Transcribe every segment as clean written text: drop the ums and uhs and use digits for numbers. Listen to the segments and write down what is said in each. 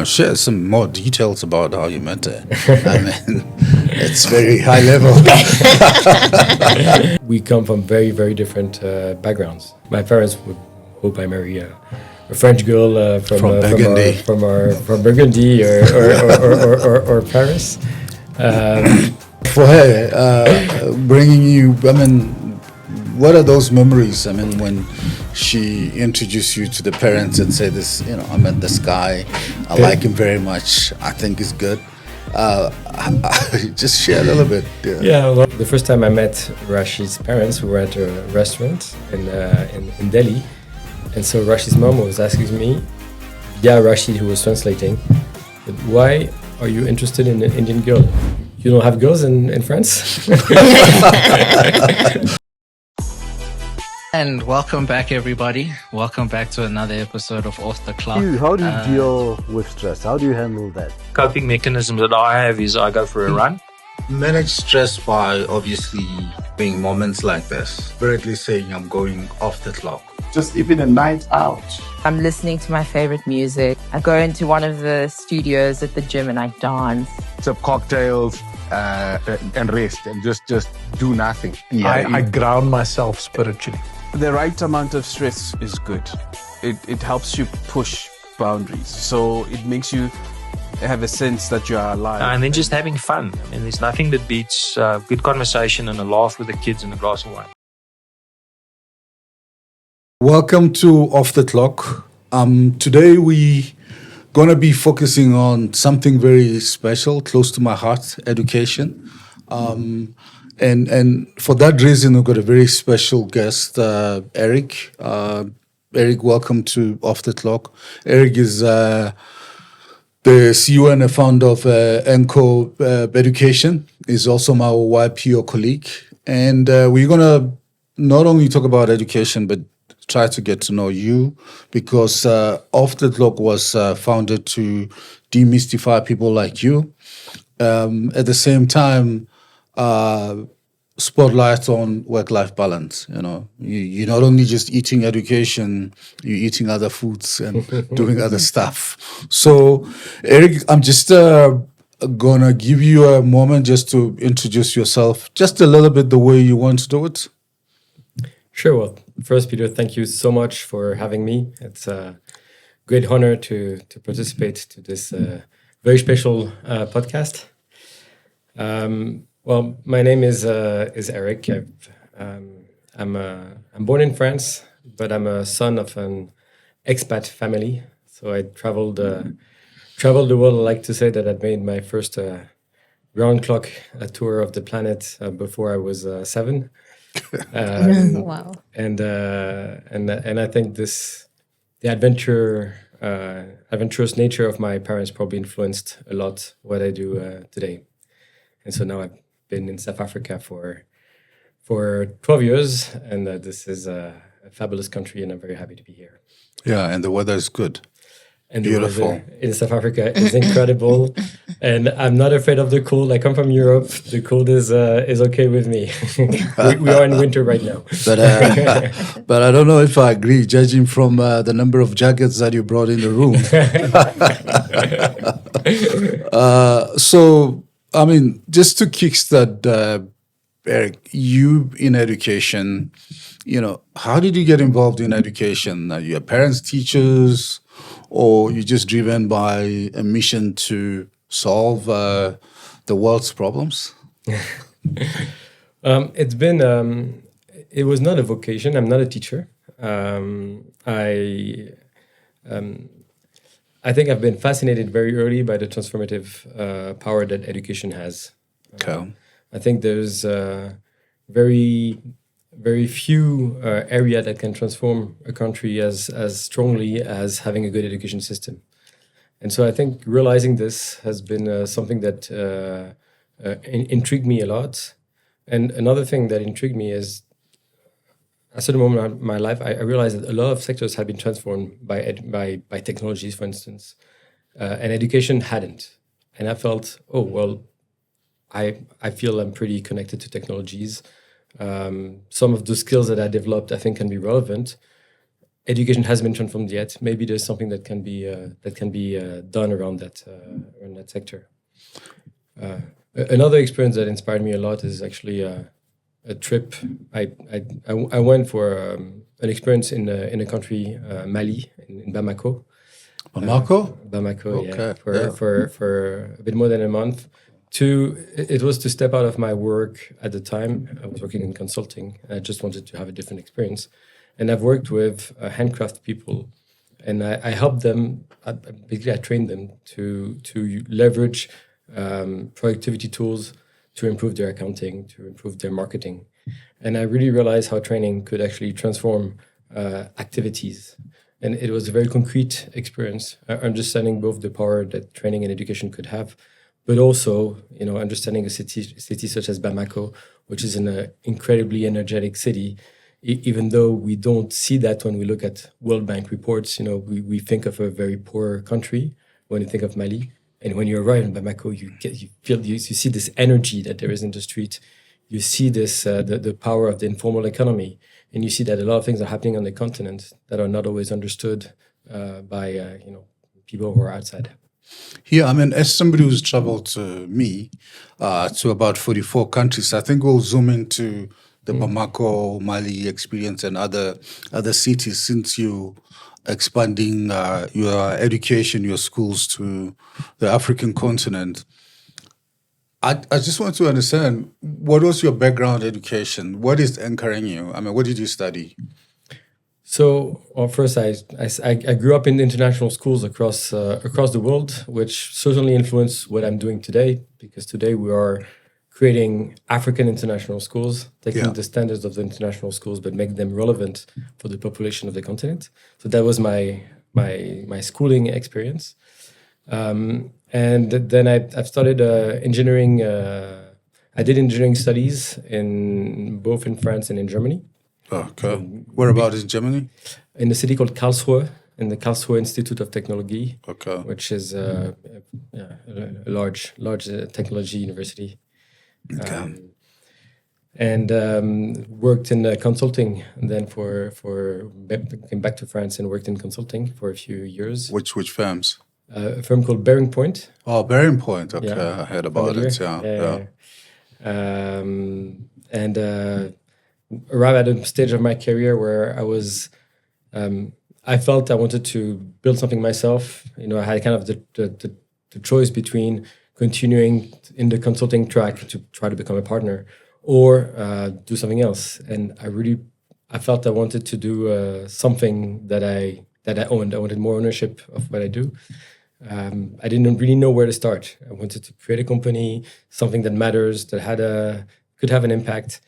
share some more details about how you met her? I mean, it's very high level. We come from very, very different backgrounds. My parents would hope I marry a French girl from Burgundy, from Burgundy or Paris. For her, bringing you, I mean, what are those memories? I mean, when she introduced you to the parents and said this, I met this guy, I like him very much, I think he's good. Just share a little bit. Yeah, well, the first time I met Rashid's parents, we were at a restaurant in Delhi. And so Rashid's mom was asking me, Rashid, who was translating, but why are you interested in an Indian girl? You don't have girls in France? And welcome back, everybody. Welcome back to another episode of Off the Clock. How do you deal with stress? How do you handle that? Coping mechanism that I have is I go for a run. Manage stress by obviously being moments like this. Directly saying I'm going off the clock. Just even a night out. I'm listening to my favorite music. I go into one of the studios at the gym and I dance. Some cocktails and rest and just do nothing. I ground myself spiritually. The right amount of stress is good. It helps you push boundaries. So it makes you have a sense that you are alive. And then just having fun. I mean, there's nothing that beats good conversation and a laugh with the kids and a glass of wine. Welcome to Off the Clock. Today we gonna be focusing on something very special, close to my heart, education. And for that reason, we've got a very special guest, Eric. Eric, welcome to Off the Clock. Eric is the CEO and the founder of Enko Education. He's also my YPO colleague. And we're gonna not only talk about education, but try to get to know you, because Off the Clock was founded to demystify people like you. At the same time, spotlight on work-life balance. You're not only just eating education, you're eating other foods and doing other stuff. So, Eric, I'm just gonna give you a moment just to introduce yourself, just a little bit the way you want to do it. Sure. Well, first, Peter, thank you so much for having me. It's a great honor to participate to this very special podcast. Well, my name is Eric. I'm born in France, but I'm a son of an expat family. So I traveled the world. I like to say that I made my first round clock tour of the planet before I was 7. Wow. And I think the adventurous nature of my parents probably influenced a lot what I do today. And so now I've been in South Africa for 12 years, and this is a fabulous country, and I'm very happy to be here. Yeah, and the weather is good. And beautiful. The weather in South Africa is incredible, and I'm not afraid of the cold. I come from Europe. The cold is okay with me. we are in winter right now. But I don't know if I agree, judging from the number of jackets that you brought in the room. So, I mean, just to kickstart, Eric, you in education, how did you get involved in education? Are your parents teachers, or you just driven by a mission to solve the world's problems? It was not a vocation. I'm not a teacher. I think I've been fascinated very early by the transformative power that education has. Okay. I think there's very, very few area that can transform a country as strongly as having a good education system. And so I think realizing this has been something that intrigued me a lot. And another thing that intrigued me is, at a certain moment in my life, I realized that a lot of sectors had been transformed by technologies, for instance, and education hadn't. And I felt, I feel I'm pretty connected to technologies. Some of the skills that I developed, I think, can be relevant. education hasn't been transformed yet. Maybe there's something that can be done around that sector. Another experience that inspired me a lot is actually a trip. I went for an experience in a country, Mali, in Bamako. Bamako, Okay. For a bit more than a month. It was to step out of my work at the time. I was working in consulting. And I just wanted to have a different experience. And I've worked with handcraft people, and I helped them. Basically, I trained them to leverage productivity tools to improve their accounting, to improve their marketing. And I really realized how training could actually transform activities. And it was a very concrete experience, understanding both the power that training and education could have, but also, understanding a city such as Bamako, which is an incredibly energetic city. Even though we don't see that when we look at World Bank reports, we think of a very poor country when you think of Mali. And when you arrive in Bamako, you see this energy that there is in the street. You see this the power of the informal economy, and you see that a lot of things are happening on the continent that are not always understood by people who are outside. Yeah, I mean, as somebody who's traveled to about 44 countries, I think we'll zoom into the Bamako, Mali experience and other cities, since you expanding your education, your schools to the African continent. I just want to understand, what was your background education? What is anchoring you? I mean, what did you study? So, first, I grew up in international schools across the world, which certainly influenced what I'm doing today, because today we are creating African international schools, taking the standards of the international schools, but make them relevant for the population of the continent. So that was my schooling experience. And then I've started engineering. I did engineering studies both in France and in Germany. Okay. Whereabouts in Germany? In a city called Karlsruhe, in the Karlsruhe Institute of Technology, which is a large technology university. Okay. And worked in consulting, and then came back to France and worked in consulting for a few years. Which firms? A firm called Bearing Point. Oh, Bearing Point. Okay, Yeah. I heard about it. Yeah. And arrived at a stage of my career where I felt I wanted to build something myself. I had kind of the choice between continuing in the consulting track to try to become a partner, or do something else. And I felt I wanted to do something that I owned. I wanted more ownership of what I do. I didn't really know where to start. I wanted to create a company, something that matters, that could have an impact.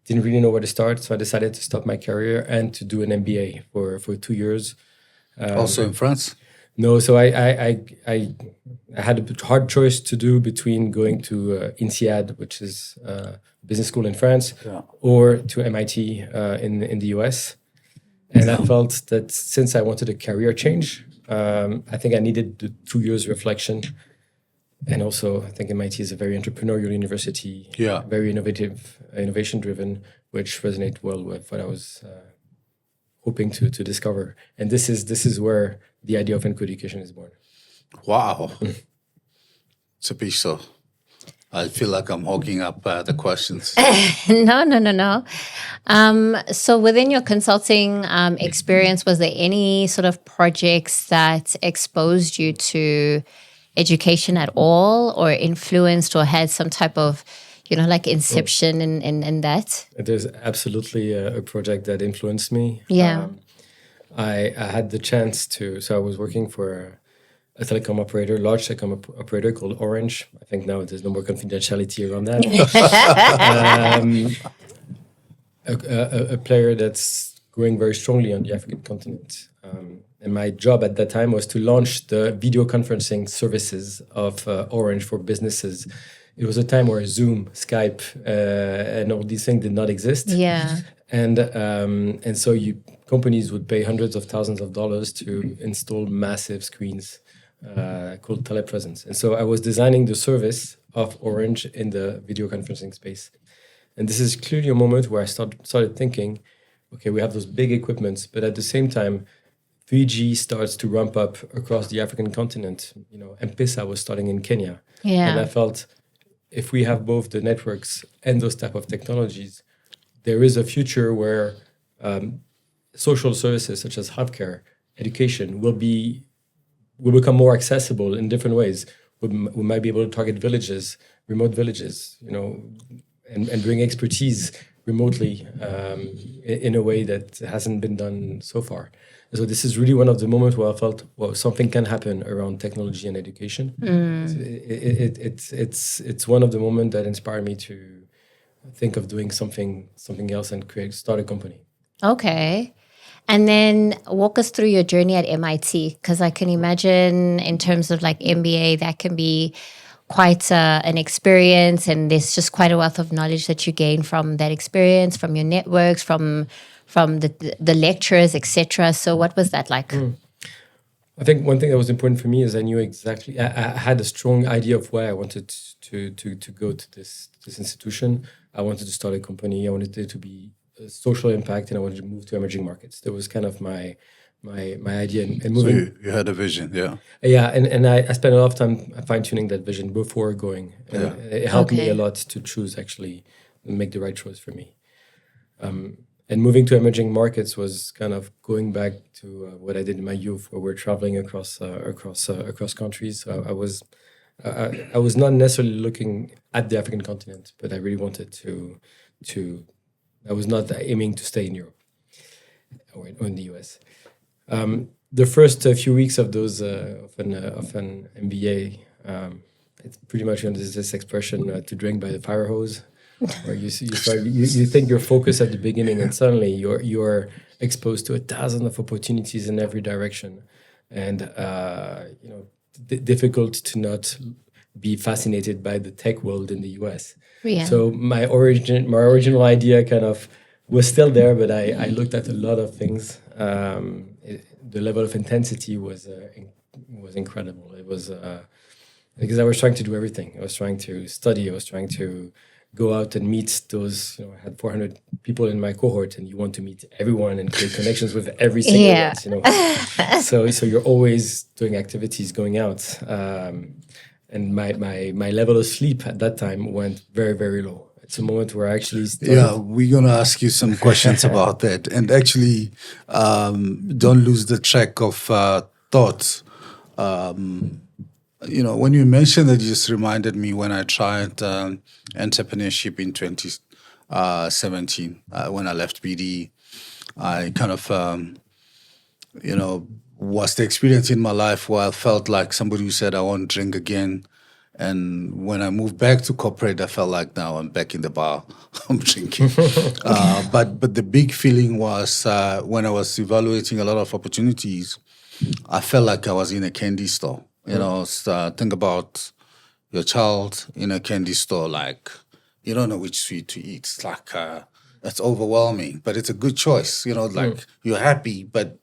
Didn't really know where to start, so I decided to stop my career and to do an MBA for 2 years. Also in France? No, so I had a hard choice to do between going to INSEAD, which is a business school in France, or to MIT in the US. And I felt that since I wanted a career change, I think I needed the 2 years reflection. And also, I think MIT is a very entrepreneurial university, very innovative, innovation-driven, which resonates well with what I was hoping to discover. And this is where the idea of Enko Education is born. Wow. Tshepiso, I feel like I'm hogging up the questions. No. So within your consulting experience, was there any sort of projects that exposed you to education at all, or influenced or had some type of, like inception in that? There's absolutely a project that influenced me. Yeah. I had the chance so I was working for a telecom operator, large telecom operator called Orange. I think now there's no more confidentiality around that. A player that's growing very strongly on the African continent. And my job at that time was to launch the video conferencing services of Orange for businesses. It was a time where Zoom, Skype, and all these things did not exist. Yeah. And so companies would pay hundreds of thousands of dollars to install massive screens called telepresence. And so I was designing the service of Orange in the video conferencing space. And this is clearly a moment where I started thinking, okay, we have those big equipments, but at the same time, 3G starts to ramp up across the African continent. You know, M-Pesa was starting in Kenya. Yeah. And I felt if we have both the networks and those type of technologies, there is a future where social services such as healthcare, education will become more accessible in different ways. We might be able to target villages, remote villages, you know, and bring expertise remotely in a way that hasn't been done so far. So this is really one of the moments where I felt, well, something can happen around technology and education. It's one of the moments that inspired me to think of doing something else and start a company. Okay. And then walk us through your journey at MIT, because I can imagine in terms of like MBA, that can be quite an experience, and there's just quite a wealth of knowledge that you gain from that experience, from your networks, from the lecturers, etc. So what was that like? I think one thing that was important for me is I knew exactly, I had a strong idea of where I wanted to go to this institution. I wanted to start a company. I wanted it to be a social impact, and I wanted to move to emerging markets. That was kind of my idea. And moving. So you had a vision, yeah. Yeah, and I spent a lot of time fine-tuning that vision before going. And it helped me a lot to choose, actually, and make the right choice for me. And moving to emerging markets was kind of going back to what I did in my youth, where we're traveling across countries. So I was not necessarily looking at the African continent, but I really wanted to. I was not aiming to stay in Europe or in the US. The first few weeks of those of an MBA, it's pretty much this expression to drink by the fire hose. Where you think you're focused at the beginning, and suddenly you're exposed to 1,000 of opportunities in every direction, and difficult to not be fascinated by the tech world in the US. Yeah. So my original idea kind of was still there, but I looked at a lot of things. The level of intensity was incredible. It was because I was trying to do everything. I was trying to study. I was trying to go out and meet those, I had 400 people in my cohort, and you want to meet everyone and create connections with every single one, So you're always doing activities, going out. And my level of sleep at that time went very, very low. It's a moment where I actually started. Yeah, we're going to ask you some questions about that. And actually, don't lose the track of thoughts. When you mentioned that, you just reminded me when I tried entrepreneurship in 2017, when I left BD. I kind of, was the experience in my life where I felt like somebody who said, I won't drink again. And when I moved back to corporate, I felt like now I'm back in the bar, I'm drinking. But the big feeling was when I was evaluating a lot of opportunities, I felt like I was in a candy store. Think about your child in a candy store, like you don't know which sweet to eat. It's like that's overwhelming, but it's a good choice. You're happy, but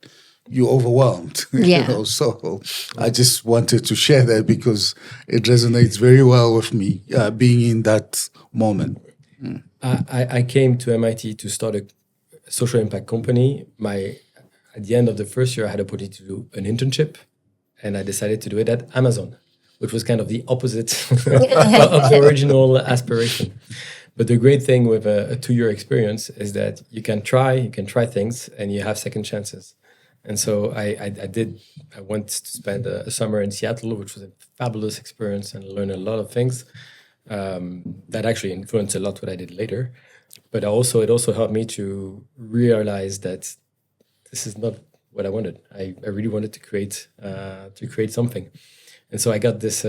you're overwhelmed. Yeah. So I just wanted to share that because it resonates very well with me, being in that moment. I came to MIT to start a social impact company. At the end of the first year, I had the opportunity to do an internship, and I decided to do it at Amazon, which was kind of the opposite of the original aspiration. But the great thing with a 2-year experience is that you can try things, and you have second chances. And so I went to spend a summer in Seattle, which was a fabulous experience, and learned a lot of things that actually influenced a lot what I did later. But it also helped me to realize that this is not what I wanted. I really wanted to create something, and so I got this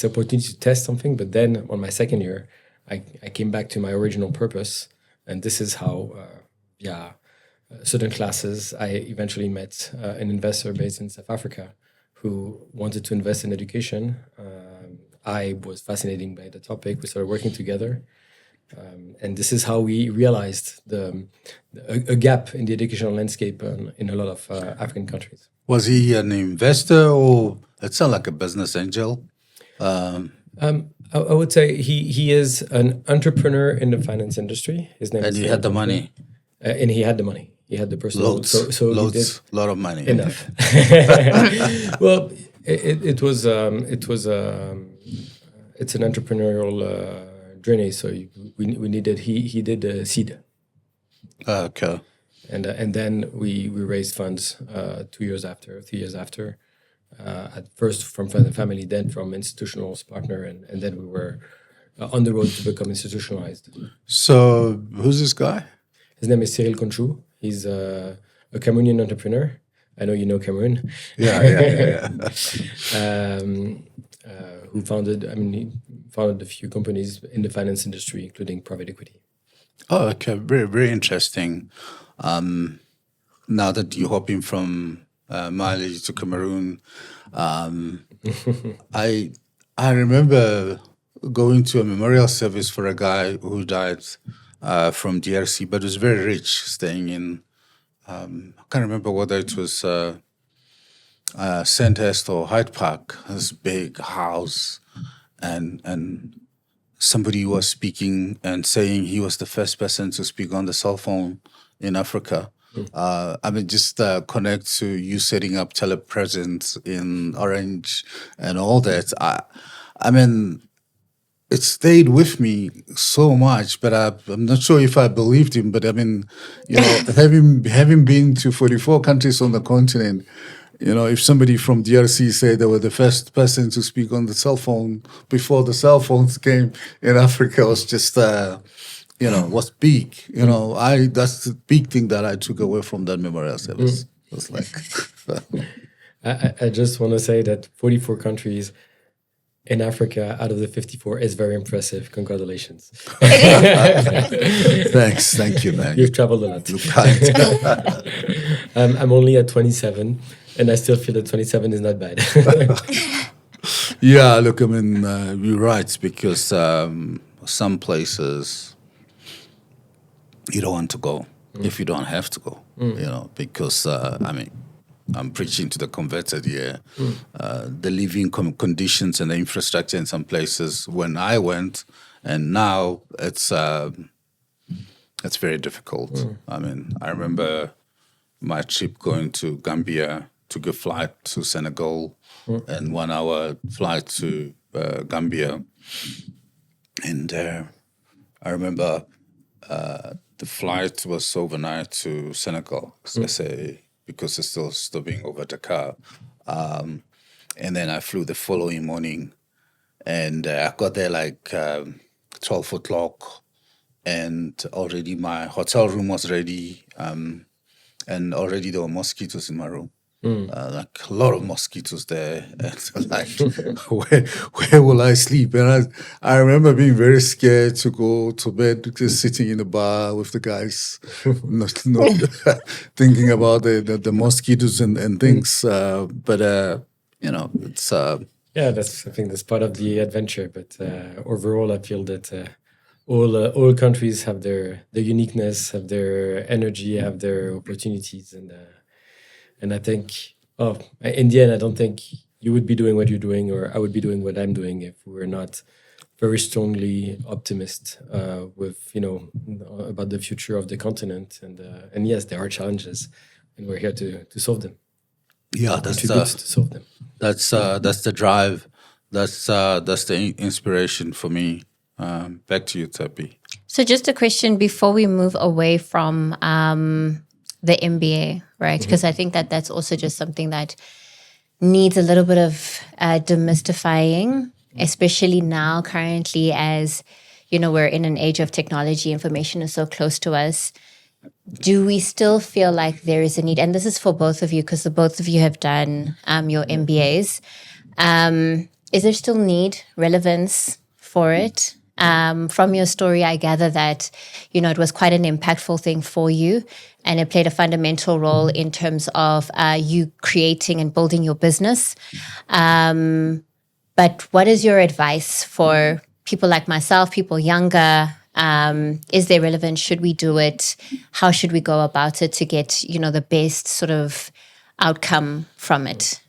opportunity to test something. But then on my second year, I came back to my original purpose, and this is how certain classes. I eventually met an investor based in South Africa who wanted to invest in education. I was fascinated by the topic. We started working together. And this is how we realized a gap in the educational landscape in a lot of African countries. Was he an investor, or it sounds like a business angel? I would say he is an entrepreneur in the finance industry. His name and is he had the money. and he had the money. He had the personal Loads, so he did a lot of money. enough. Well, it's an entrepreneurial journey. So we needed he did the seed. Okay. And then we raised funds 3 years after. At first from friends and family, then from institutional partner, and then we were on the road to become institutionalized. So who's this guy? His name is Cyril Conchou. He's a Cameroonian entrepreneur. I know you know Cameroon. Yeah. Who he founded a few companies in the finance industry, including private equity. Oh, okay. Very, very interesting. Now that you're hopping from Mali to Cameroon, I remember going to a memorial service for a guy who died from DRC, but was very rich, staying in, I can't remember whether it was Sandhurst or Hyde Park, this big house, and somebody was speaking and saying he was the first person to speak on the cell phone in Africa. Just connect to you setting up telepresence in Orange and all that. It stayed with me so much, but I'm not sure if I believed him. But having been to 44 countries on the continent, if somebody from DRC said they were the first person to speak on the cell phone before the cell phones came in Africa, was just was big. That's the big thing that I took away from that memorial service. It was like, I just want to say that 44 countries in Africa out of the 54 is very impressive. Congratulations. Thanks. Thank you, man. You've traveled a lot. You're kind. I'm only at 27, and I still feel that 27 is not bad. Yeah, look, you're right, because some places you don't want to go if you don't have to go, because, I'm preaching to the converted here. The living conditions and the infrastructure in some places when I went, and now it's very difficult. I remember my trip going to Gambia, took a flight to Senegal, and 1 hour flight to Gambia. And I remember the flight was overnight to Senegal, because it's still stopping over Dakar. And then I flew the following morning, and I got there like 12 o'clock, and already my hotel room was ready, and already there were mosquitoes in my room. Like a lot of mosquitoes there, and like, where will I sleep? And I remember being very scared to go to bed, just sitting in the bar with the guys, not thinking about the mosquitoes and things. It's I think that's part of the adventure. But overall, I feel that all countries have their uniqueness, have their energy, have their opportunities, and I think, in the end, I don't think you would be doing what you're doing, or I would be doing what I'm doing, if we were not very strongly optimist about the future of the continent. And yes, there are challenges, and we're here to solve them. Yeah, to solve them. That's the drive. That's the inspiration for me. Back to you, Tshepi. So just a question before we move away from the MBA, right? Because I think that's also just something that needs a little bit of demystifying, especially now currently, as we're in an age of technology, information is so close to us. Do we still feel like there is a need? And this is for both of you, because the both of you have done your MBAs. Is there still need, relevance for it? From your story, I gather that, it was quite an impactful thing for you, and it played a fundamental role in terms of you creating and building your business. But what is your advice for people like myself, people younger? Is there relevance? Should we do it? How should we go about it to get, the best sort of outcome from it?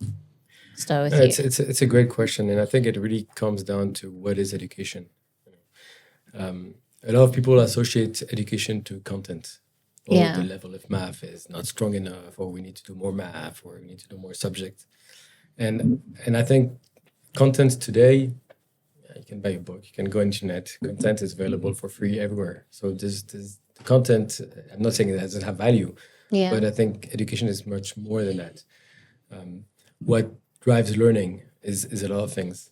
So it's a great question, and I think it really comes down to what is education. A lot of people associate education to content, Yeah. the level of math is not strong enough, or we need to do more math, or we need to do more subjects. And I think content today, you can buy a book, you can go internet. Content is available for free everywhere. So this the content. I'm not saying it doesn't have value, but I think education is much more than that. What drives learning is a lot of things.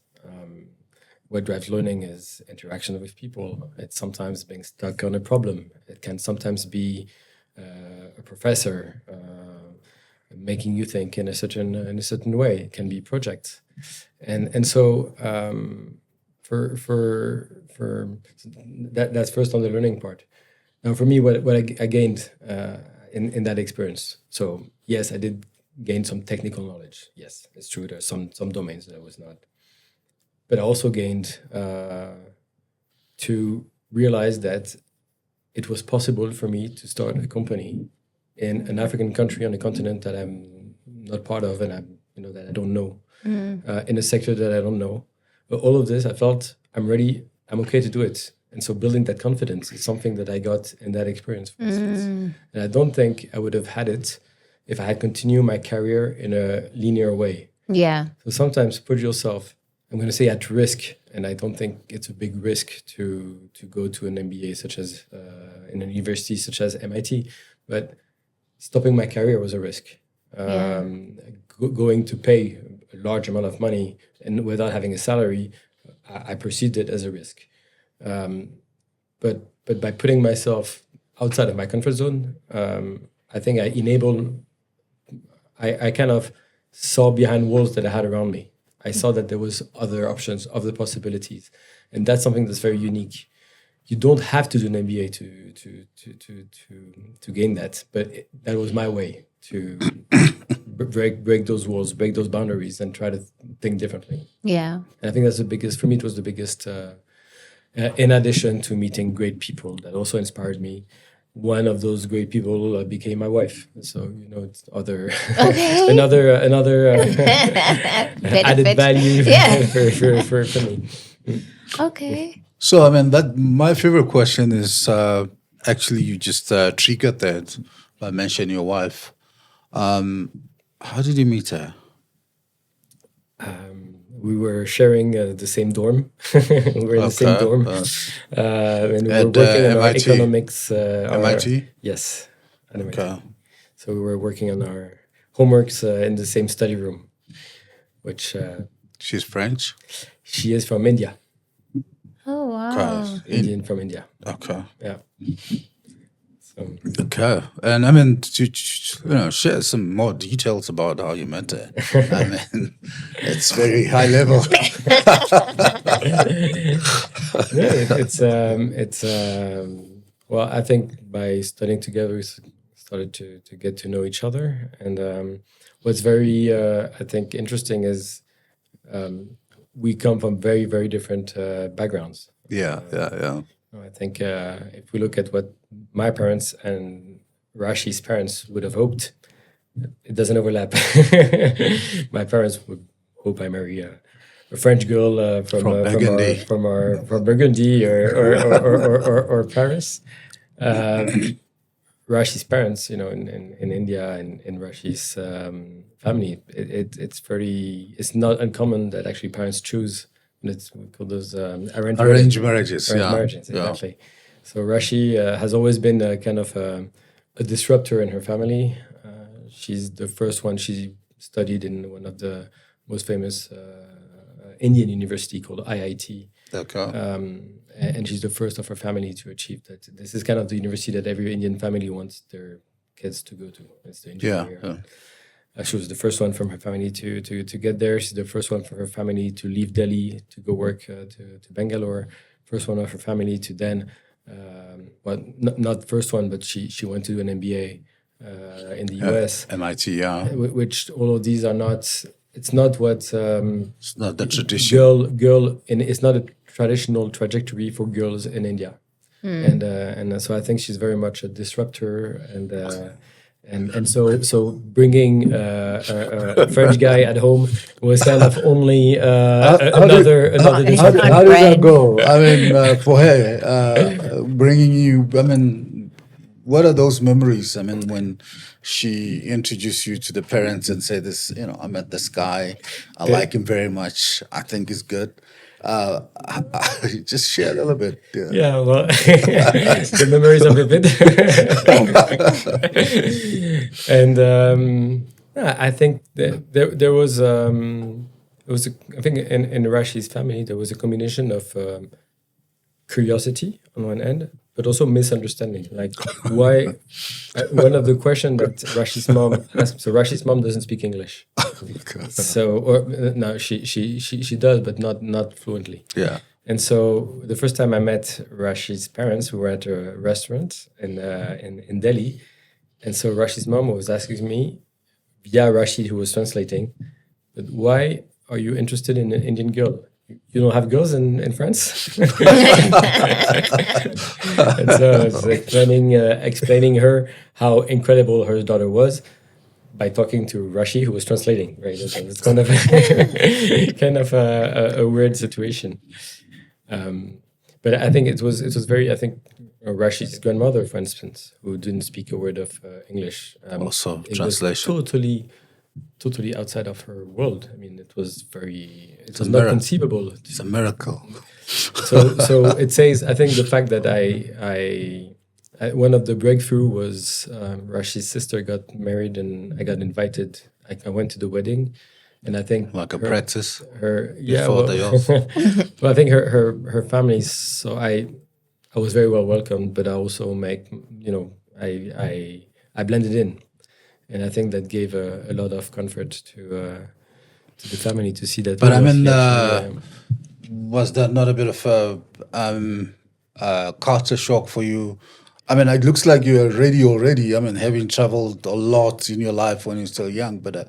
What drives learning is interaction with people. It's sometimes being stuck on a problem. It can sometimes be a professor making you think in a certain way. It can be projects, and so for that's first on the learning part. Now, for me, what I gained in that experience. So yes, I did gain some technical knowledge. Yes, it's true. There's some domains that I was not. But I also gained to realize that it was possible for me to start a company in an African country on a continent that I'm not part of, and that I don't know, in a sector that I don't know. But all of this, I felt I'm ready. I'm okay to do it. And so building that confidence is something that I got in that experience, for instance. And I don't think I would have had it if I had continued my career in a linear way. Yeah. So sometimes put yourself, I'm going to say, at risk, and I don't think it's a big risk to go to an MBA such as in a university such as MIT, but stopping my career was a risk. Going to pay a large amount of money and without having a salary, I perceived it as a risk. But by putting myself outside of my comfort zone, I think I kind of saw behind walls that I had around me. I saw that there was other options, other possibilities, and that's something that's very unique. You don't have to do an MBA to gain that, but that was my way to break those walls, break those boundaries, and try to think differently. Yeah, and I think that's the biggest. For me, it was the biggest. In addition to meeting great people, that also inspired me. One of those great people became my wife. So, it's another added value for me. Okay. So, my favorite question is actually you just triggered that by mentioning your wife. How did you meet her? We were sharing the same dorm. We were in the same dorm. And we were working on our economics. MIT? Yes, at MIT. Okay. So we were working on our homeworks in the same study room, which... She's French? She is from India. Oh, wow. Okay. Indian from India. Okay. Yeah. Okay, and to share some more details about how you met her. It's very high level. Well, I think by studying together, we started to get to know each other, and what's very I think interesting is we come from very, very different backgrounds. Yeah. I think if we look at what my parents and Rashi's parents would have hoped, it doesn't overlap. My parents would hope I marry a French girl from Burgundy or Paris. Rashi's parents, in India and in Rashi's family, it's not uncommon that actually parents choose. We call those arranged marriages. Exactly. Yeah. So Rashi has always been kind of a disruptor in her family. She's the first one. She studied in one of the most famous Indian university called IIT. Okay. And she's the first of her family to achieve that. This is kind of the university that every Indian family wants their kids to go to. It's the engineer. Yeah. She was the first one from her family to get there. She's the first one from her family to leave Delhi to go work to Bangalore. First one of her family to then, not first one, but she went to do an MBA in the US. MIT, yeah. Which all of these are not. It's not what. It's not the tradition. It's not a traditional trajectory for girls in India, and so I think she's very much a disruptor and so bringing a French guy at home was kind of only another. How did that go? For her, bringing you. what are those memories? I mean, when she introduced you to the parents and said this, I met this guy, I like him very much, I think he's good. Just share a little bit. Yeah, well, the memories are vivid. And I think there was, I think in Rashi's family, there was a combination of curiosity on one end, but also misunderstanding. Like, why? One of the questions that Rashi's mom asked. So Rashi's mom doesn't speak English. No, she does, but not fluently. Yeah. And so the first time I met Rashi's parents, we were at a restaurant in Delhi, and so Rashi's mom was asking me, via Rashid, who was translating, but why are you interested in an Indian girl? You don't have girls in France? And so I was explaining her how incredible her daughter was by talking to Rashi, who was translating. Right, it's kind of a weird situation. But I think it was very. I think Rashi's grandmother, for instance, who didn't speak a word of English, also it translation was totally outside of her world. I mean, it was not conceivable. It's a miracle. So it says, I think the fact that I one of the breakthrough was Rashi's sister got married and I got invited. I went to the wedding, and I think like a practice. Well, I think her family. So I was very well welcomed, but I also I blended in. And I think that gave a lot of comfort to the family to see that. But I mean, was that not a bit of a culture shock for you? I mean, it looks like you're ready already. I mean, having traveled a lot in your life when you're still young. But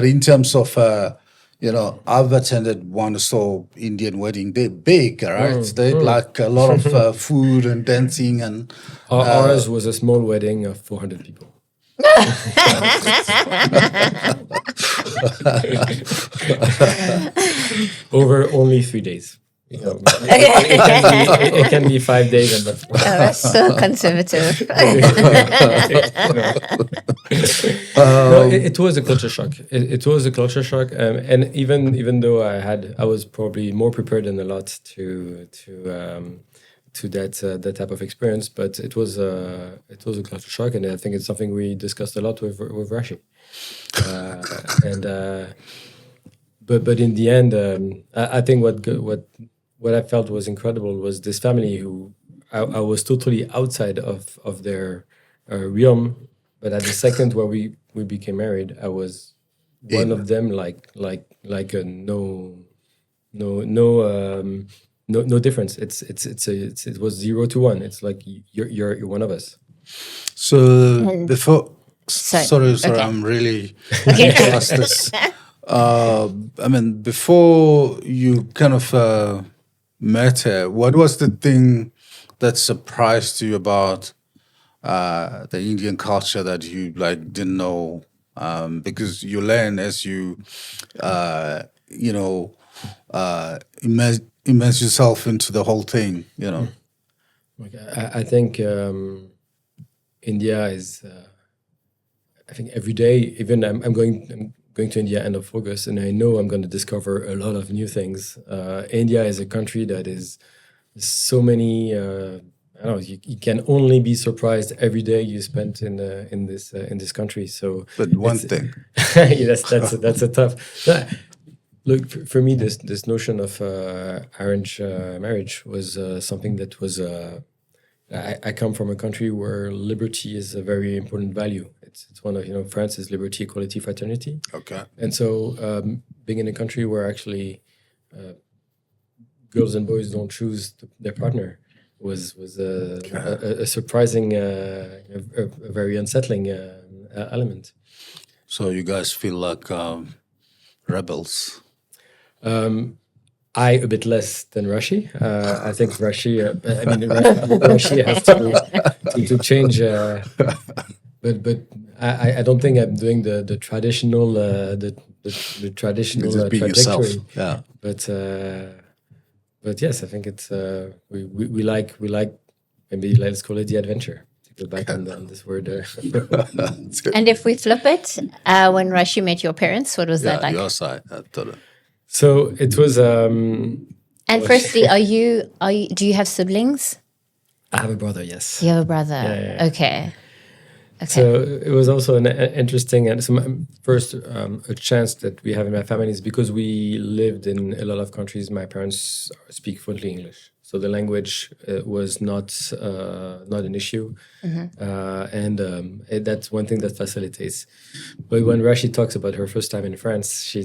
in terms of, I've attended one or so Indian wedding. They're big, right? They like a lot of food and dancing. And ours was a small wedding of 400 people. Over only 3 days. It can be 5 days, and that's so conservative. It was a culture shock. It was a culture shock, and even though I was probably more prepared than a lot to that type of experience, but it was a culture shock, and I think it's something we discussed a lot with Rashi. But in the end, I think what I felt was incredible was this family who I was totally outside of their realm, but at the second where we became married, I was one of them, like a no difference. It was 0 to 1. It's like you're one of us. So before, sorry, okay. I'm really ask this. I mean, before you kind of met her, what was the thing that surprised you about the Indian culture that you didn't know? Because you learn as you immerse yourself into the whole thing, I think India is. I think every day, even I'm going to India end of August, and I know I'm going to discover a lot of new things. India is a country that is so many. I don't know. You can only be surprised every day you spent in this country. So, but one thing, yes, that's a tough. Look, for me, this notion of arranged marriage was something that was. I come from a country where liberty is a very important value. It's one of France is liberty, equality, fraternity. Okay. And so being in a country where actually girls and boys don't choose their partner was a surprising, a very unsettling element. So you guys feel like rebels? I a bit less than Rashi. I think Rashi. Rashi has to change. But I don't think I'm doing the traditional the traditional trajectory. Yourself. Yeah. But yes, I think it's we like maybe let's call it the adventure. go back on this word. And if we flip it, when Rashi met your parents, what was that like? Your side. So it was. And firstly, do you have siblings? I have a brother. Yes. You have a brother. Yeah. Okay. So it was also an interesting and first a chance that we have in my family is because we lived in a lot of countries. My parents speak fluently English, so the language was not an issue, and that's one thing that facilitates. But when Rashi talks about her first time in France,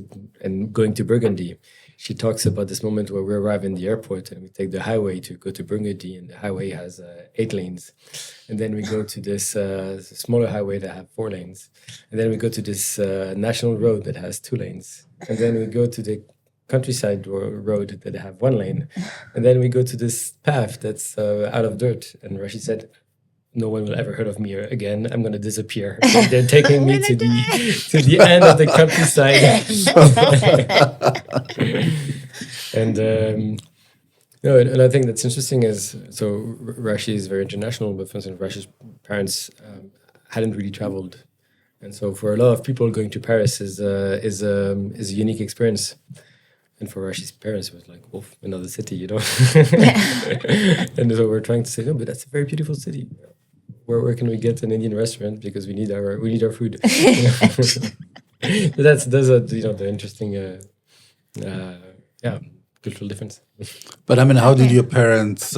and going to Burgundy, she talks about this moment where we arrive in the airport and we take the highway to go to Burgundy, and the highway has 8 lanes. And then we go to this smaller highway that have 4 lanes. And then we go to this national road that has 2 lanes. And then we go to the countryside road that have 1 lane. And then we go to this path that's out of dirt. And Rashi said, no one will ever heard of me again. I'm going to disappear. They're taking me to the end of the countryside. And I think that's interesting is, so Rashi is very international, but for instance, Rashi's parents hadn't really traveled. And so for a lot of people, going to Paris is a unique experience. And for Rashi's parents, it was like, oh, another city, you know? And so we're trying to say, no, but that's a very beautiful city. Where can we get an Indian restaurant, because we need our food. Those are the interesting cultural difference. But I mean, how did your parents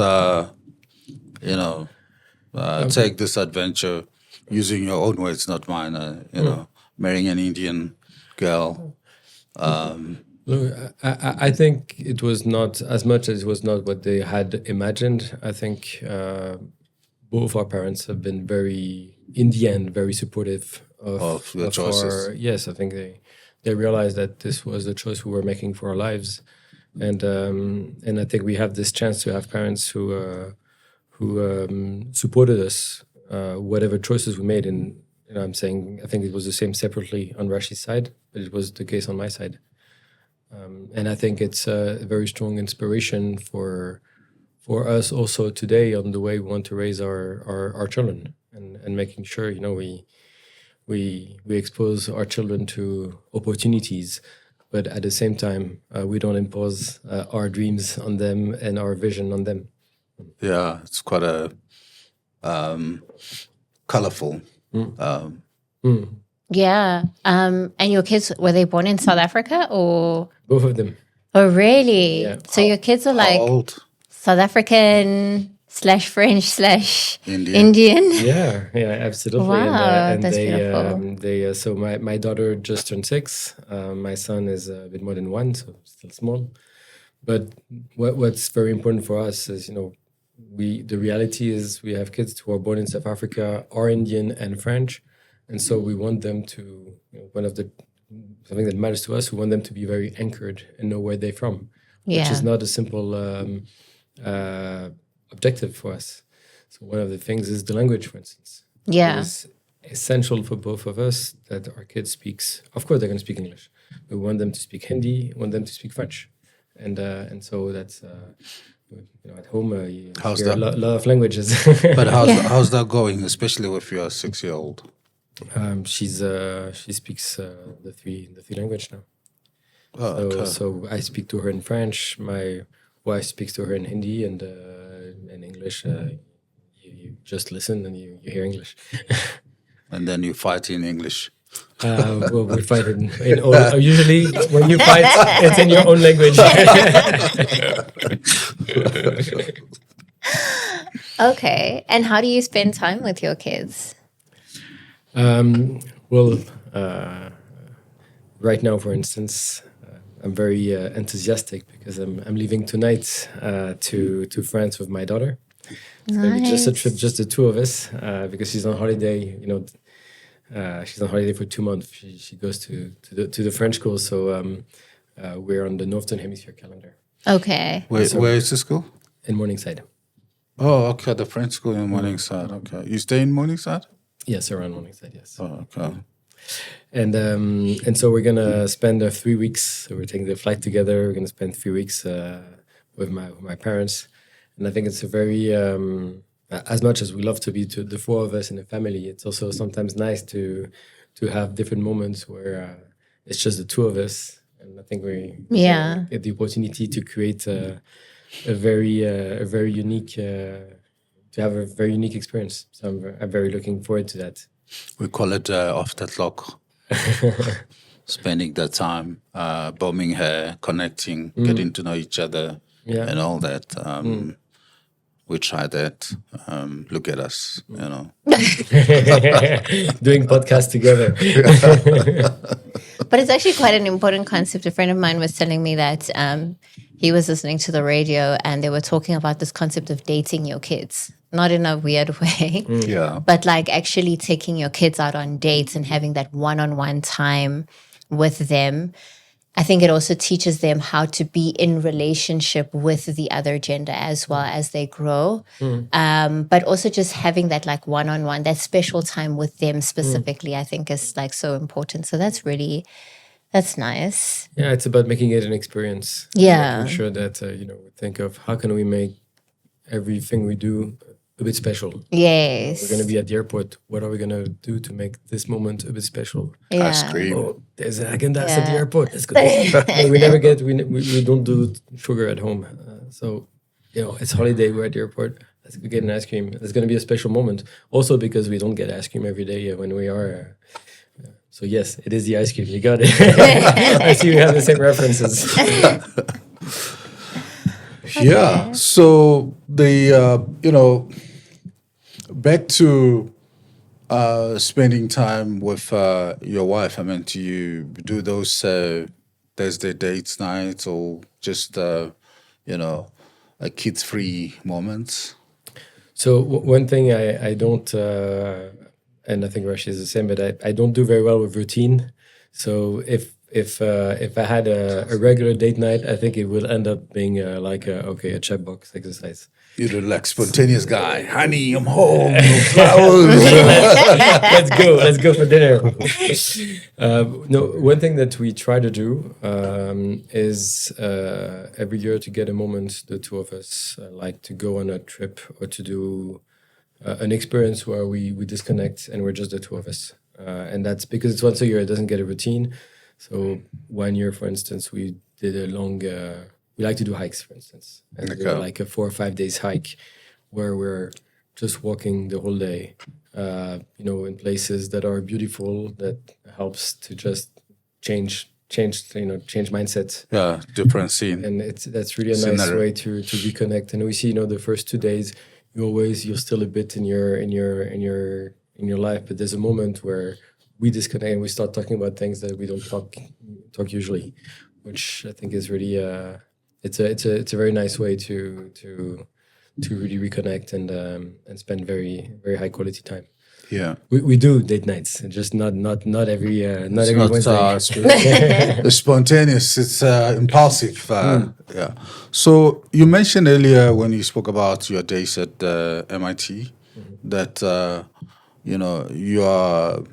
take this adventure using your own words, not mine, marrying an Indian girl? Look, I think it was not as much as it was not what they had imagined. I think both our parents have been in the end, very supportive of the choices. Yes, I think they realized that this was the choice we were making for our lives, and I think we have this chance to have parents who supported us, whatever choices we made. And I'm saying I think it was the same separately on Rashi's side, but it was the case on my side. And I think it's a very strong inspiration for us also today on the way we want to raise our children, and making sure we expose our children to opportunities, but at the same time we don't impose our dreams on them and our vision on them. Yeah, it's quite a colorful. Yeah. And your kids, were they born in South Africa or? Both of them. Oh, really? Yeah. So your kids are like old? South African /French /Indian? Yeah, absolutely. Wow, and that's beautiful. So my daughter just turned 6. My son is a bit more than 1, so still small. But what's very important for us is, the reality is we have kids who are born in South Africa, are Indian and French. And so we want them to, something that matters to us, we want them to be very anchored and know where they're from, which is not a simple objective for us. So one of the things is the language, for instance. Yeah. It's essential for both of us that our kids speaks. Of course, they're going to speak English. We want them to speak Hindi, want them to speak French. And so that's, at home, you hear a lot of languages. But how's that going, especially with your 6-year-old? She speaks the three language now. Oh, okay. So I speak to her in French. My wife speaks to her in Hindi, and in English. You just listen and you hear English. And then you fight in English. Well, we fight in all. Usually, when you fight, it's in your own language. Okay. And how do you spend time with your kids? Right now, for instance, I'm very enthusiastic because I'm leaving tonight to France with my daughter. It's going to be just a trip, just the two of us, because she's on holiday. She's on holiday for 2 months. She goes to the French school, so we're on the Northern Hemisphere calendar. Okay. Where is the school? In Morningside. Oh, okay. The French school in Morningside. Okay. You stay in Morningside? Yes, around Morningside. Yes. Oh, okay. And so we're gonna spend 3 weeks. So we're taking the flight together. We're gonna spend 3 weeks with my parents, and I think it's a as much as we love to be the four of us in a family, it's also sometimes nice to have different moments where it's just the two of us. And I think we get the opportunity to create a very unique, to have a very unique experience. So I'm very looking forward to that. We call it off the clock. Spending that time, bombing her, connecting, getting to know each other, and all that. We try that. Look at us, doing podcasts together. But it's actually quite an important concept. A friend of mine was telling me that he was listening to the radio and they were talking about this concept of dating your kids. Not in a weird way, but like actually taking your kids out on dates and having that one-on-one time with them. I think it also teaches them how to be in relationship with the other gender as well as they grow. But also just having that like one-on-one, that special time with them specifically, I think is like so important. So that's nice. Yeah, it's about making it an experience. Yeah. Making sure that, we think of how can we make everything we do a bit special. Yes. We're going to be at the airport. What are we going to do to make this moment a bit special? Yeah. Ice cream. Oh, there's an Häagen-Dazs at the airport. Let's go. we don't do sugar at home. So, it's holiday. We're at the airport. Let's go get an ice cream. It's going to be a special moment. Also because we don't get ice cream every day when we are. So yes, it is the ice cream. You got it. I see we have the same references. Yeah. So back to spending time with your wife. I mean, do you do those Thursday dates nights or just a kids-free moments? So one thing I don't, and I think Rashi is the same, but I don't do very well with routine. So if I had a regular date night, I think it will end up being a checkbox exercise. You're like spontaneous guy. Honey, I'm home. Flowers. Let's go for dinner. No, one thing that we try to do is every year to get a moment, the two of us like to go on a trip or to do an experience where we disconnect and we're just the two of us. And that's because it's once a year, it doesn't get a routine. So 1 year, for instance, we did a long, we like to do hikes, for instance. And we do like a 4 or 5 days hike where we're just walking the whole day, in places that are beautiful, that helps to just change mindset. Yeah, different scene. And that's really a nice way to reconnect. And we see, the first 2 days, you're still a bit in your life, but there's a moment where we disconnect and we start talking about things that we don't talk usually, which I think is really it's a very nice way to really reconnect and spend very very high quality time. Yeah, we do date nights, just not every Wednesday. It's spontaneous. It's impulsive. Yeah. So you mentioned earlier when you spoke about your days at MIT that your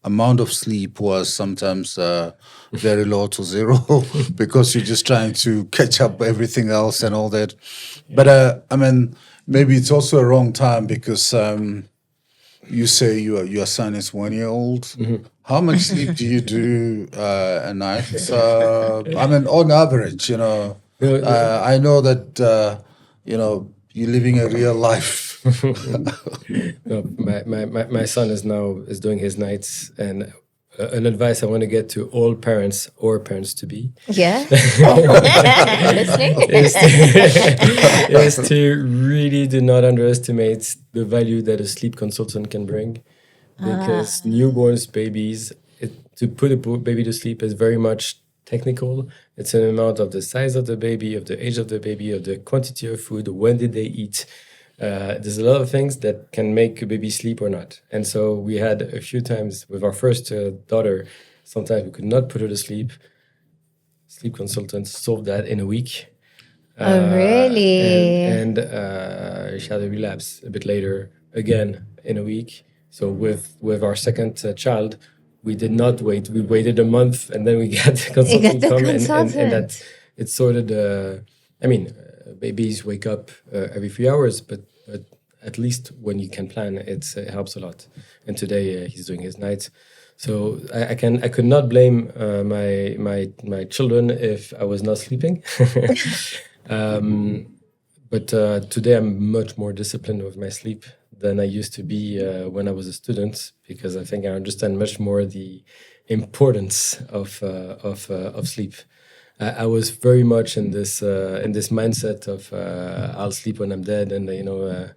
amount of sleep was sometimes very low to zero because you're just trying to catch up everything else and all that. But maybe it's also a wrong time because you say your son is 1 year old. Mm-hmm. How much sleep do you do a night? On average, I know that you're living a real life. No, my son is doing his nights, and an advice I want to get to all parents or parents to be. Yeah. is to really do not underestimate the value that a sleep consultant can bring, because newborns, babies, to put a baby to sleep is very much technical. It's an amount of the size of the baby, of the age of the baby, of the quantity of food, when did they eat. There's a lot of things that can make a baby sleep or not. And so we had a few times with our first daughter, sometimes we could not put her to sleep. Sleep consultants solved that in a week. Really? And she had a relapse a bit later, again, in a week. So with our second child, we did not wait. We waited a month, and then we got the consultant to come, and that it's sort of babies wake up every few hours, but at least when you can plan, it helps a lot. And today he's doing his nights. So I could not blame my children if I was not sleeping. But today I'm much more disciplined with my sleep than I used to be when I was a student, because I think I understand much more the importance of sleep. I was very much in this mindset of I'll sleep when I'm dead, and I don't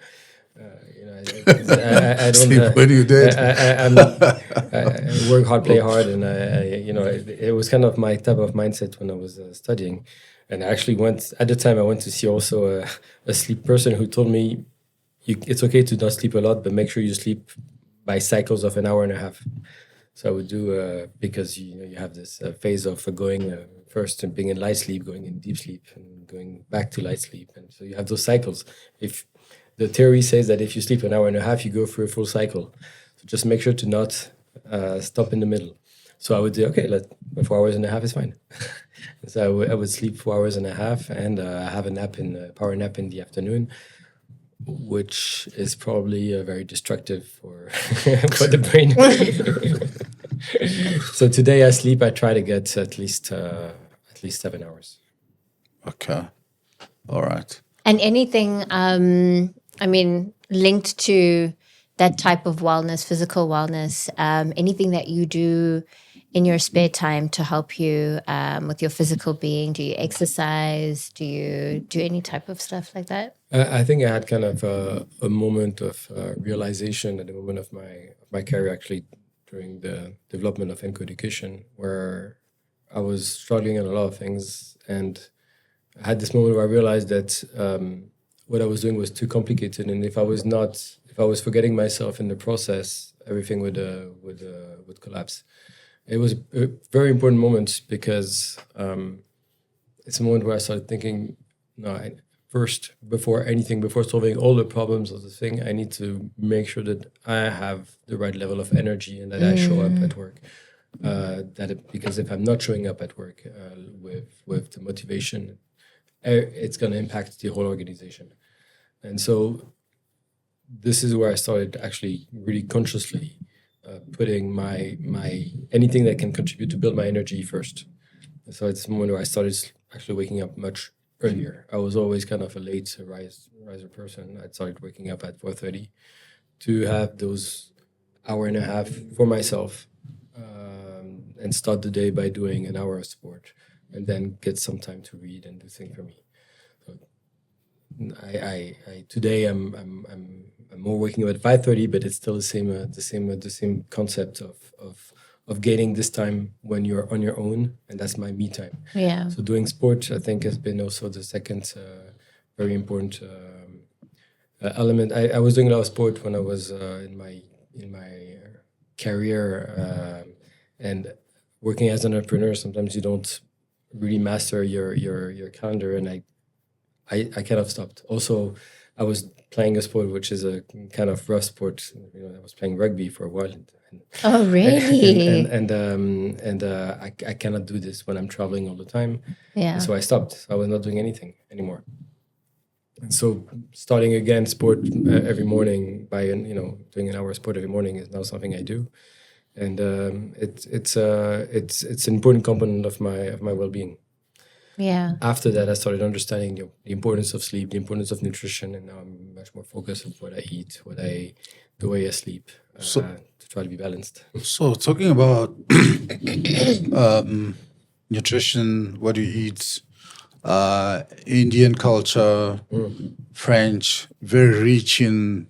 Sleep when you're dead. I work hard, play hard, and it was kind of my type of mindset when I was studying. And I actually went to see also a sleep person who told me it's okay to not sleep a lot, but make sure you sleep by cycles of an hour and a half. So I would do because you have this phase of going first and being in light sleep, going in deep sleep, and going back to light sleep, and so you have those cycles. If the theory says that if you sleep an hour and a half, you go through a full cycle. So just make sure to not stop in the middle. So I would do 4 hours and a half is fine. So I would sleep 4 hours and a half and have a power nap in the afternoon, which is probably very destructive for for the brain. So today I try to get at least 7 hours. Okay. All right. And anything, linked to that type of wellness, physical wellness, anything that you do in your spare time to help you with your physical being? Do you exercise? Do you do any type of stuff like that? I think I had kind of a moment of realization at the moment of my career, actually, during the development of Enko Education, where I was struggling in a lot of things, and I had this moment where I realized that what I was doing was too complicated, and if I was forgetting myself in the process, everything would collapse. It was a very important moment because it's a moment where I started thinking, before solving all the problems of the thing, I need to make sure that I have the right level of energy and that I show up at work. Because if I'm not showing up at work with the motivation, it's going to impact the whole organization. And so this is where I started actually really consciously putting my anything that can contribute to build my energy first. And so it's a moment where I started actually waking up much earlier. I was always kind of a late riser person. I started waking up at 4:30 to have those hour and a half for myself, and start the day by doing an hour of sport, and then get some time to read and do things for me. So today I'm more waking up at 5:30, but it's still the same concept of gaining this time when you're on your own, and that's my me time. Yeah. So doing sport, I think, has been also the second very important element. I was doing a lot of sport when I was in my career, and working as an entrepreneur. Sometimes you don't really master your calendar, and I kind of stopped. Also, I was playing a sport which is a kind of rough sport. I was playing rugby for a while. Oh, really? And I cannot do this when I'm traveling all the time. Yeah. And so I stopped. I was not doing anything anymore. And so starting again sport every morning by doing an hour of sport every morning is now something I do, and it's an important component of my well-being. Yeah. After that, I started understanding the importance of sleep, the importance of nutrition, and now I'm much more focused on what I eat, the way I sleep, to try to be balanced. So talking about nutrition, what you eat, Indian culture, French, very rich in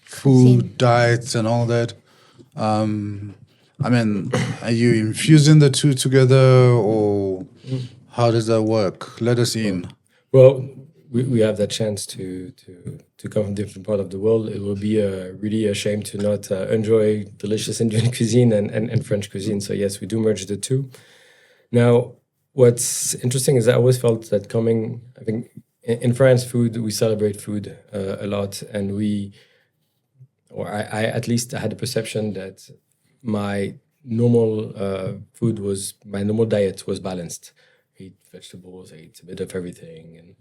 food, diets, and all that. Are you infusing the two together, or how does that work? Let us in. Well, we have that chance to come from different part of the world. It will be really a shame to not enjoy delicious Indian cuisine and French cuisine. So yes, we do merge the two. Now, what's interesting is I always felt that I think in France, we celebrate food a lot, and I at least had the perception that my normal diet was balanced. I ate vegetables, I ate a bit of everything,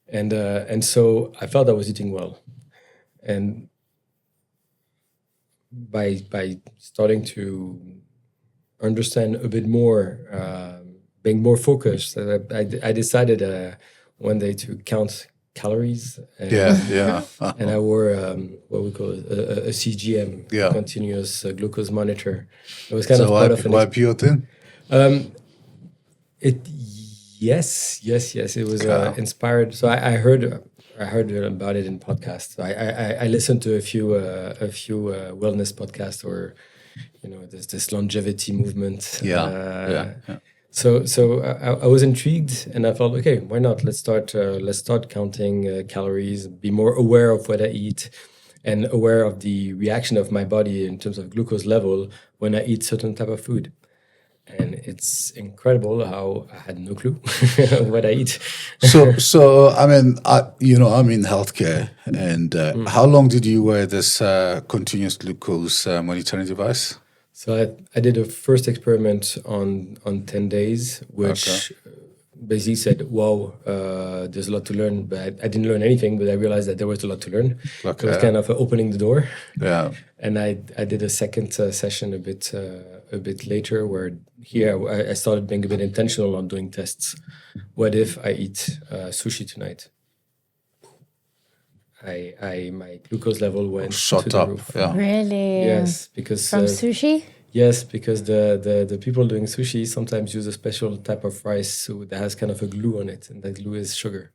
and so I felt I was eating well. and by starting to understand a bit more, being more focused, I decided one day to count calories. And, and I wore what we call a CGM, continuous glucose monitor. It was kind of part of why Piotin? Yes. It was inspired. So I heard about it in podcasts. I listened to a few wellness podcasts, or there's this longevity movement. So I was intrigued, and I thought, okay, why not? Let's start counting calories, be more aware of what I eat, and aware of the reaction of my body in terms of glucose level when I eat certain type of food. And it's incredible how I had no clue what I eat. So I mean, I'm in healthcare, and how long did you wear this continuous glucose monitoring device? So I did a first experiment on 10 days, which basically said, wow, there's a lot to learn. But I didn't learn anything, but I realized that there was a lot to learn. It was kind of opening the door. Yeah. And I did a second session a bit later, where here I started being a bit intentional on doing tests. What if I eat sushi tonight? My glucose level went shot to the up. roof. Yeah. Really? Yes, because from sushi. Yes, because the people doing sushi sometimes use a special type of rice that has kind of a glue on it, and that glue is sugar.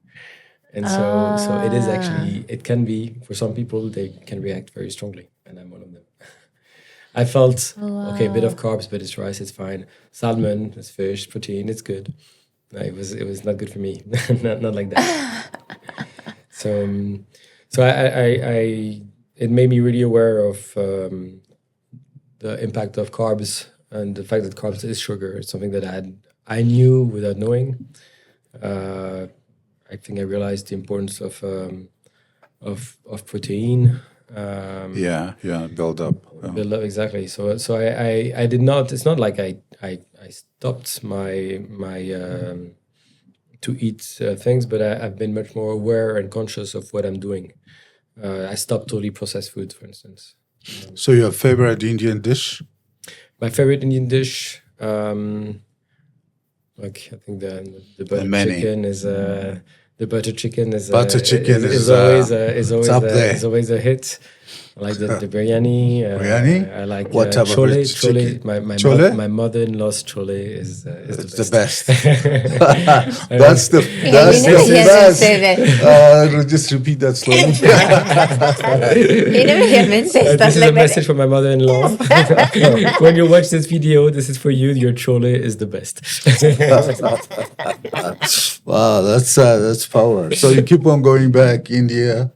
And so it is actually, it can be, for some people, they can react very strongly, and I'm one of them. I felt, okay, a bit of carbs, but it's rice, it's fine. Salmon, it's fish, protein, it's good. No, it was not good for me, not like that. So I it made me really aware of the impact of carbs, and the fact that carbs is sugar. It's something that I knew without knowing. I think I realized the importance of protein. Build up. Build up, exactly. So I did not. It's not like I stopped my to eat things, but I've been much more aware and conscious of what I'm doing. I stopped totally processed food, for instance. So your favorite Indian dish? My favorite Indian dish, I think the butter chicken is the butter chicken is always a hit. I like the biryani. Biryani? I like what type chole. of chicken? Chole? My mother-in-law's chole is the best. That's the best. Just repeat that slowly. You never hear men say stuff this is like a message from my mother-in-law. When you watch this video, this is for you. Your chole is the best. Wow, that's power. So you keep on going back India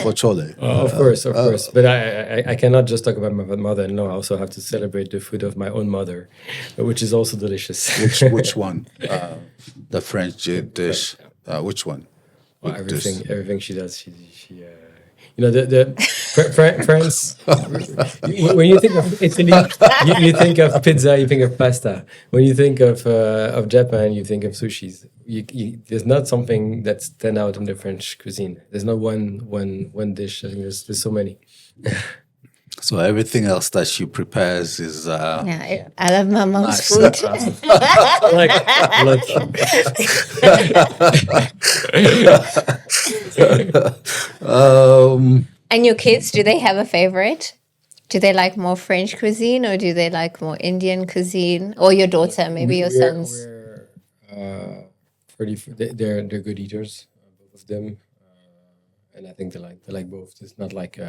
for chole. Of course. But I cannot just talk about my mother-in-law. I also have to celebrate the food of my own mother, which is also delicious. Which one? The French dish. Which one? Well, everything she does. She France. When you think of Italy, you think of pizza, you think of pasta. When you think of Japan, you think of sushis. There's not something that stands out in the French cuisine. There's not one dish. I think there's so many. So everything else that she prepares is I love my mom's nice. food. And your kids, do they have a favorite? Do they like more French cuisine, or do they like more Indian cuisine? Or your daughter, maybe your sons? They're good eaters, both of them. And I think they like both. It's not like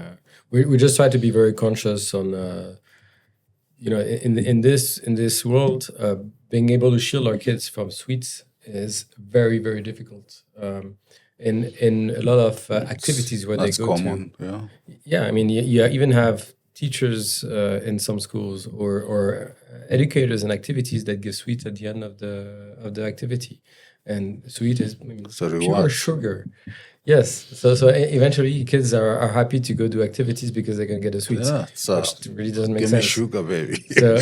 we just try to be very conscious on in this world, being able to shield our kids from sweets is very, very difficult. In a lot of activities where they go common, to, I mean, you even have teachers in some schools or educators in activities that give sweets at the end of the activity, and sweet is pure sugar. Yes, so eventually kids are happy to go do activities because they can get a sweet, which really doesn't make sense. Give me sugar, baby. So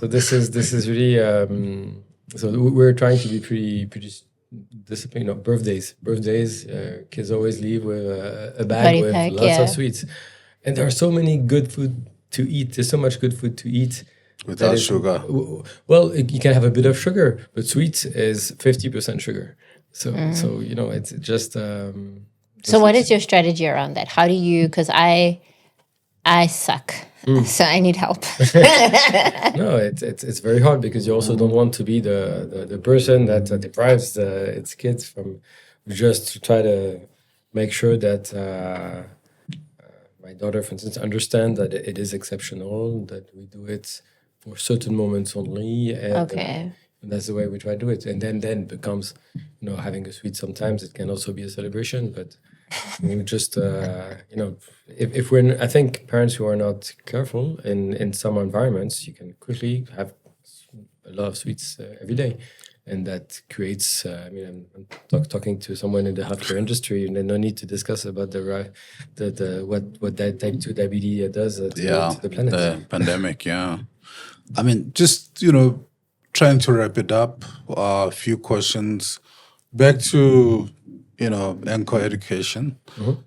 this is really so we're trying to be pretty discipline. Birthdays. Kids always leave with a bag Party with pack, lots yeah. of sweets, and there are so many good food to eat. There's so much good food to eat. Without sugar. Well, you can have a bit of sugar, but sweets is 50% sugar. So it's just. So what is your strategy around that? How do you, because I suck, so I need help. No, it's very hard because you also don't want to be the person that deprives its kids from, just to try to make sure that my daughter, for instance, understand that it is exceptional, that we do it for certain moments only. And, Okay. and that's the way we try to do it. And then it becomes, having a sweet sometimes, it can also be a celebration, but we just, if we're, I think parents who are not careful in some environments, you can quickly have a lot of sweets every day. And that creates, I'm talking to someone in the healthcare industry, and no need to discuss about what that type 2 diabetes does to the planet. The pandemic, yeah. I mean, just, trying to wrap it up, a few questions. Back to, Enko Education,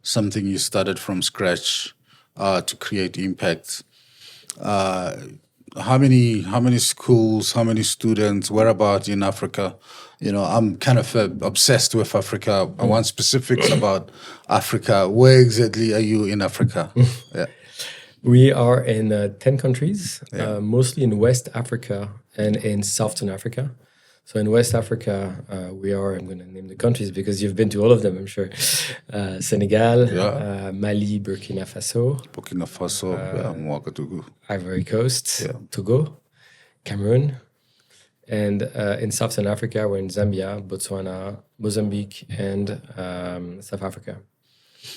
something you started from scratch to create impact. How many schools, how many students, whereabouts in Africa? I'm kind of obsessed with Africa. I want specifics about Africa. Where exactly are you in Africa? Yeah. We are in 10 countries, mostly in West Africa and in Southern Africa. So in West Africa, we are, I'm going to name the countries because you've been to all of them, I'm sure. Senegal, Mali, Burkina Faso, Ouagadougou. Ivory Coast, Togo, Cameroon. And in Southern Africa, we're in Zambia, Botswana, Mozambique, and South Africa.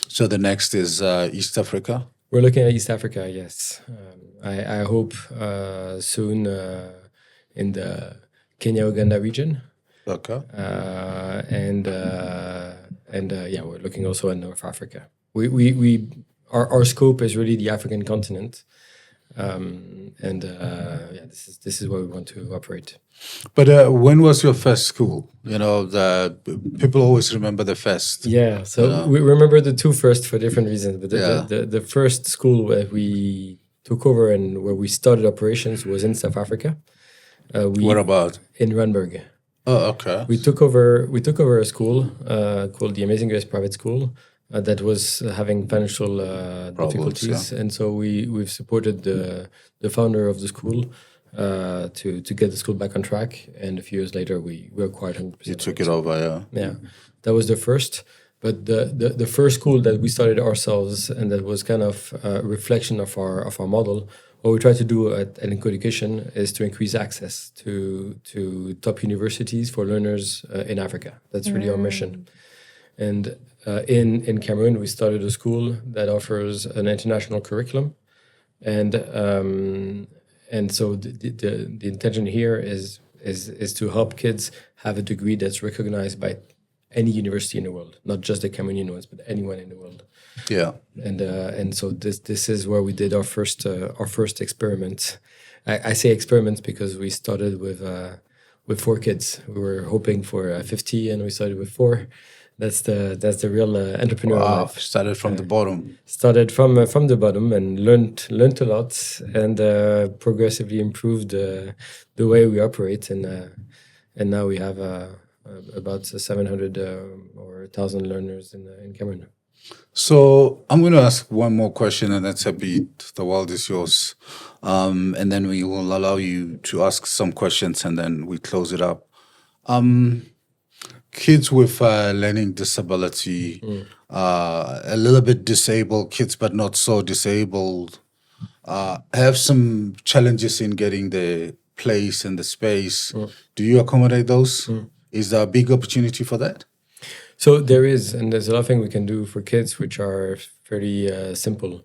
So the next is East Africa? We're looking at East Africa, yes. I hope soon in the Kenya-Uganda region. Okay. We're looking also at North Africa. Our scope is really the African continent, this is where we want to operate. But when was your first school? The people always remember the first. Yeah, so we remember the two first for different reasons. But the first school where we took over and where we started operations was in South Africa. What about? In Randburg. Oh, okay. We took over a school called the Amazing Grace Private School that was having financial difficulties, and so we've supported the founder of the school to get the school back on track. And a few years later, we acquired 100%. You took it over, Yeah, that was the first. But the first school that we started ourselves, and that was kind of a reflection of our model. What we try to do at Enko Education is to increase access to top universities for learners in Africa. That's really our mission. And in Cameroon, we started a school that offers an international curriculum, and so the intention here is to help kids have a degree that's recognized by any university in the world, not just the Cameroonian ones, but anyone in the world. Yeah, and so this is where we did our first experiment. I say experiment because we started with 4 kids. We were hoping for 50, and we started with 4. That's the real entrepreneurial life. Started from the bottom. Started from the bottom and learned a lot, and progressively improved the way we operate. And now we have about 700 or 1,000 learners in Cameroon. So I'm going to ask one more question, and that's a bit, the world is yours. And then we will allow you to ask some questions, and then we close it up. Kids with learning disability, a little bit disabled kids, but not so disabled, have some challenges in getting the place and the space. Do you accommodate those? Is there a big opportunity for that? So there is, and there's a lot of things we can do for kids which are fairly simple.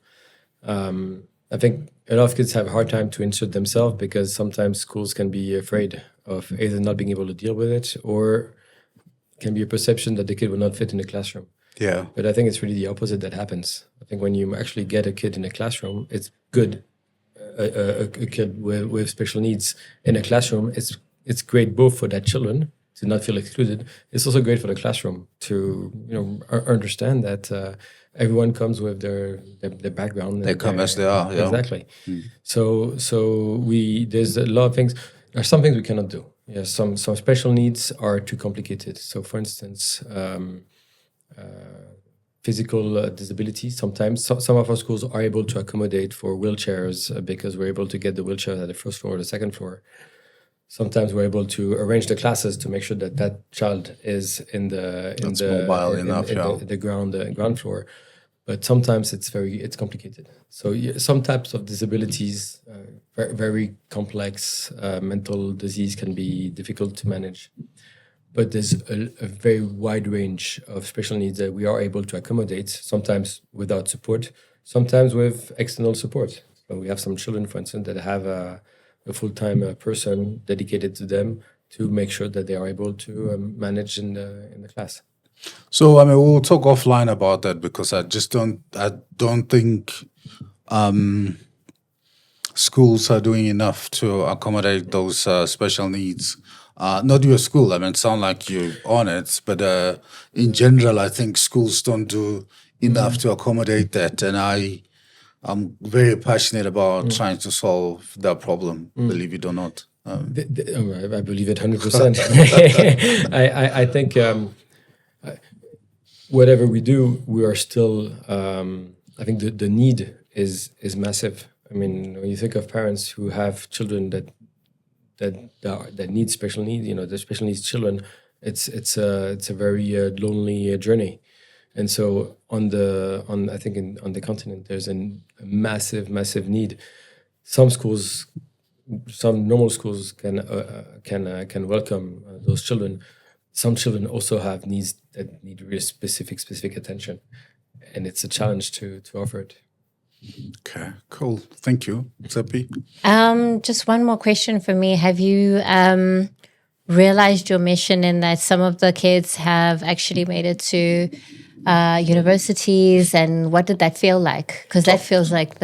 I think a lot of kids have a hard time to insert themselves because sometimes schools can be afraid of either not being able to deal with it, or can be a perception that the kid will not fit in the classroom. Yeah. But I think it's really the opposite that happens. I think when you actually get a kid in a classroom, it's good. A kid with special needs in a classroom, it's great both for that children to not feel excluded. It's also great for the classroom to understand that everyone comes with their background. They come as they are. Yeah. Exactly. So there's a lot of things. There are some things we cannot do. Yeah, some special needs are too complicated. So, for instance, physical disability. Sometimes some of our schools are able to accommodate for wheelchairs because we're able to get the wheelchair at the first floor or the second floor. Sometimes we're able to arrange the classes to make sure that child is in the ground floor. But sometimes it's complicated. So some types of disabilities, very complex mental disease can be difficult to manage. But there's a very wide range of special needs that we are able to accommodate, sometimes without support, sometimes with external support. So we have some children, for instance, that have a full-time person dedicated to them to make sure that they are able to manage in the class. So, I mean, we'll talk offline about that because I don't think schools are doing enough to accommodate those special needs. Not your school, I mean, sound like you're on it, but in general, I think schools don't do enough to accommodate that. And I'm very passionate about trying to solve that problem, believe it or not. I believe it 100%. I think whatever we do, we are still, I think the need is massive. I mean, when you think of parents who have children that need special needs, the special needs children, it's a very lonely journey. And so on the continent, there's a massive need. Some normal schools can welcome those children. Some children also have needs that need really specific attention, and it's a challenge to offer it. Okay, cool. Thank you, Tshepi. Just one more question for me. Have you realized your mission in that some of the kids have actually made it to universities, and what did that feel like? Because that feels like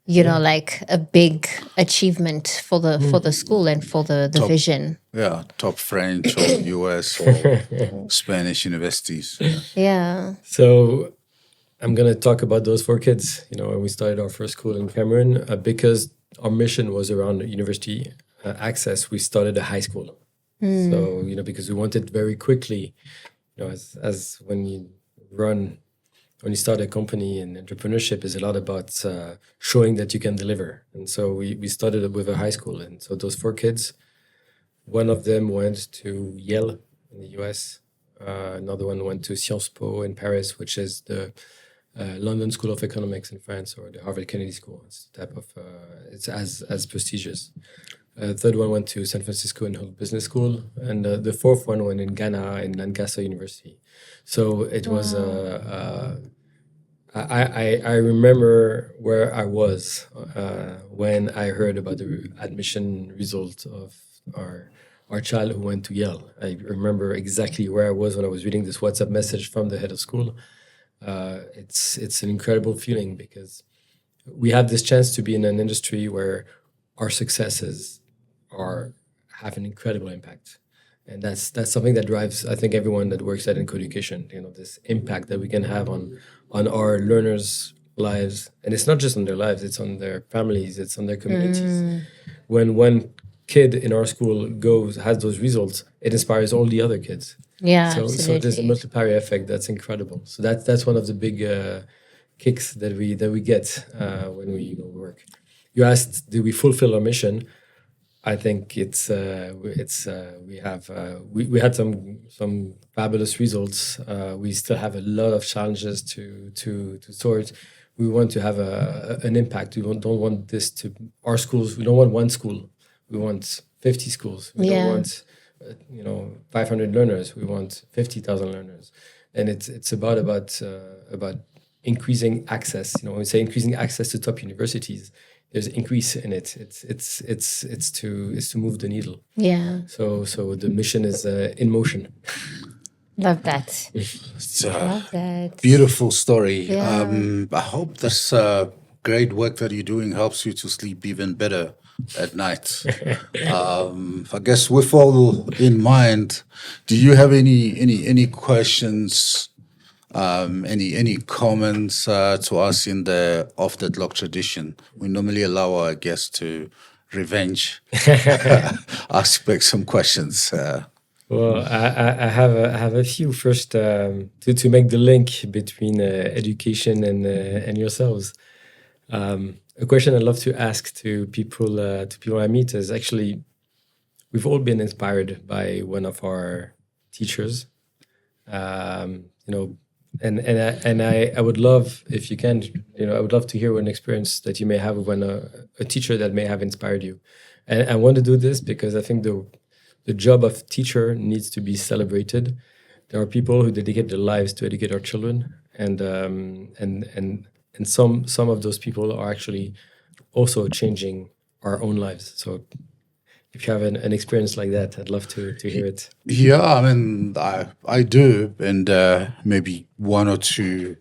like a big achievement for the school and for the vision. Yeah, top French or US or Spanish universities. Yeah. So I'm going to talk about those 4 kids. When we started our first school in Cameroon, because our mission was around university access, we started a high school. So, because we wanted very quickly, as when you start a company, and entrepreneurship is a lot about showing that you can deliver. And so we started with a high school. And so those 4 kids, one of them went to Yale in the US. Another one went to Sciences Po in Paris, which is the London School of Economics in France, or the Harvard Kennedy School. It's it's as prestigious. Third one went to San Francisco and Harvard Business School, and the fourth one went in Ghana in Lancaster University. So it was. I remember where I was when I heard about the admission result of our child who went to Yale. I remember exactly where I was when I was reading this WhatsApp message from the head of school. It's an incredible feeling because we have this chance to be in an industry where our successes have an incredible impact. And that's something that drives, I think, everyone that works at Enko Education, this impact that we can have on our learners' lives. And it's not just on their lives, it's on their families, it's on their communities. When one kid in our school has those results, it inspires all the other kids. Yeah, so there's a multiplier effect that's incredible. So that's one of the big kicks that we get when we work. You asked, did we fulfill our mission? I think we had some fabulous results. We still have a lot of challenges to sort. We want to have an impact. We don't want our schools. We don't want one school. We want 50 schools. We don't want 500 learners. We want 50,000 learners. And it's about increasing access. When we say increasing access to top universities, there's increase in it. It's to move the needle. Yeah. So the mission is in motion. Love that. Love that. Beautiful story. Yeah. I hope this great work that you're doing helps you to sleep even better at night. I guess with all in mind, do you have any questions, any comments to us in the Off the Clock tradition? We normally allow our guests to revenge, ask back some questions. Well, I have a few first to make the link between education and yourselves. A question I'd love to ask to people I meet is actually, we've all been inspired by one of our teachers, and I would love, if you can, I would love to hear an experience that you may have when a teacher that may have inspired you. And I want to do this because I think the job of teacher needs to be celebrated. There are people who dedicate their lives to educate our children, and some of those people are actually also changing our own lives. So if you have an experience like that, I'd love to hear it. Yeah, I mean, I do, and maybe one or two.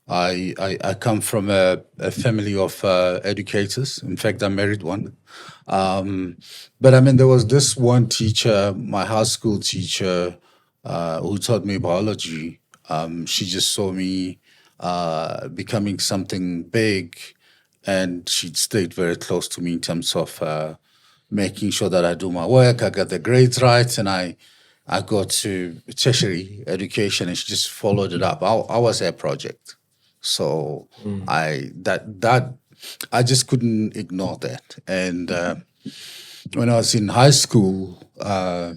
I come from a family of educators. In fact, I married one. But I mean, there was this one teacher, my high school teacher, who taught me biology. She just saw me becoming something big, and she stayed very close to me in terms of making sure that I do my work, I got the grades right, and I got to tertiary education, and she just followed it up. I was her project. So I just couldn't ignore that. And when I was in high school, my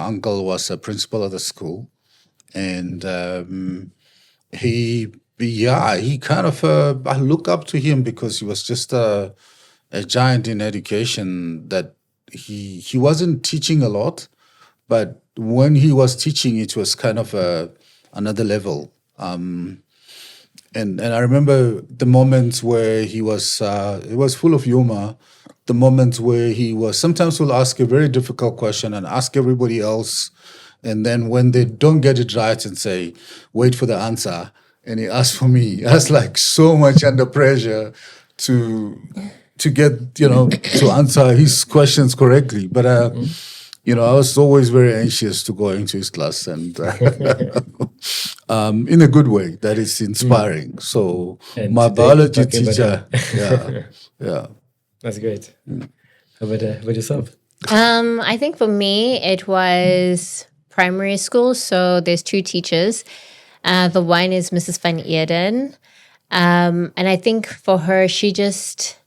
uncle was a principal of the school, and he kind of I look up to him because he was just a giant in education. That he wasn't teaching a lot, but when he was teaching, it was kind of another level. And I remember the moments where he was full of humor, the moments where he was, sometimes will ask a very difficult question and ask everybody else. And then when they don't get it right and say, wait for the answer, and he asked for me, I was like so much under pressure to get, to answer his questions correctly. But, I was always very anxious to go into his class, and in a good way, that is inspiring. So And my today biology talking about teacher, yeah. That's great. How about yourself? I think for me, it was primary school. So there's two teachers. The one is Mrs. Van Eerden. And I think for her, she just,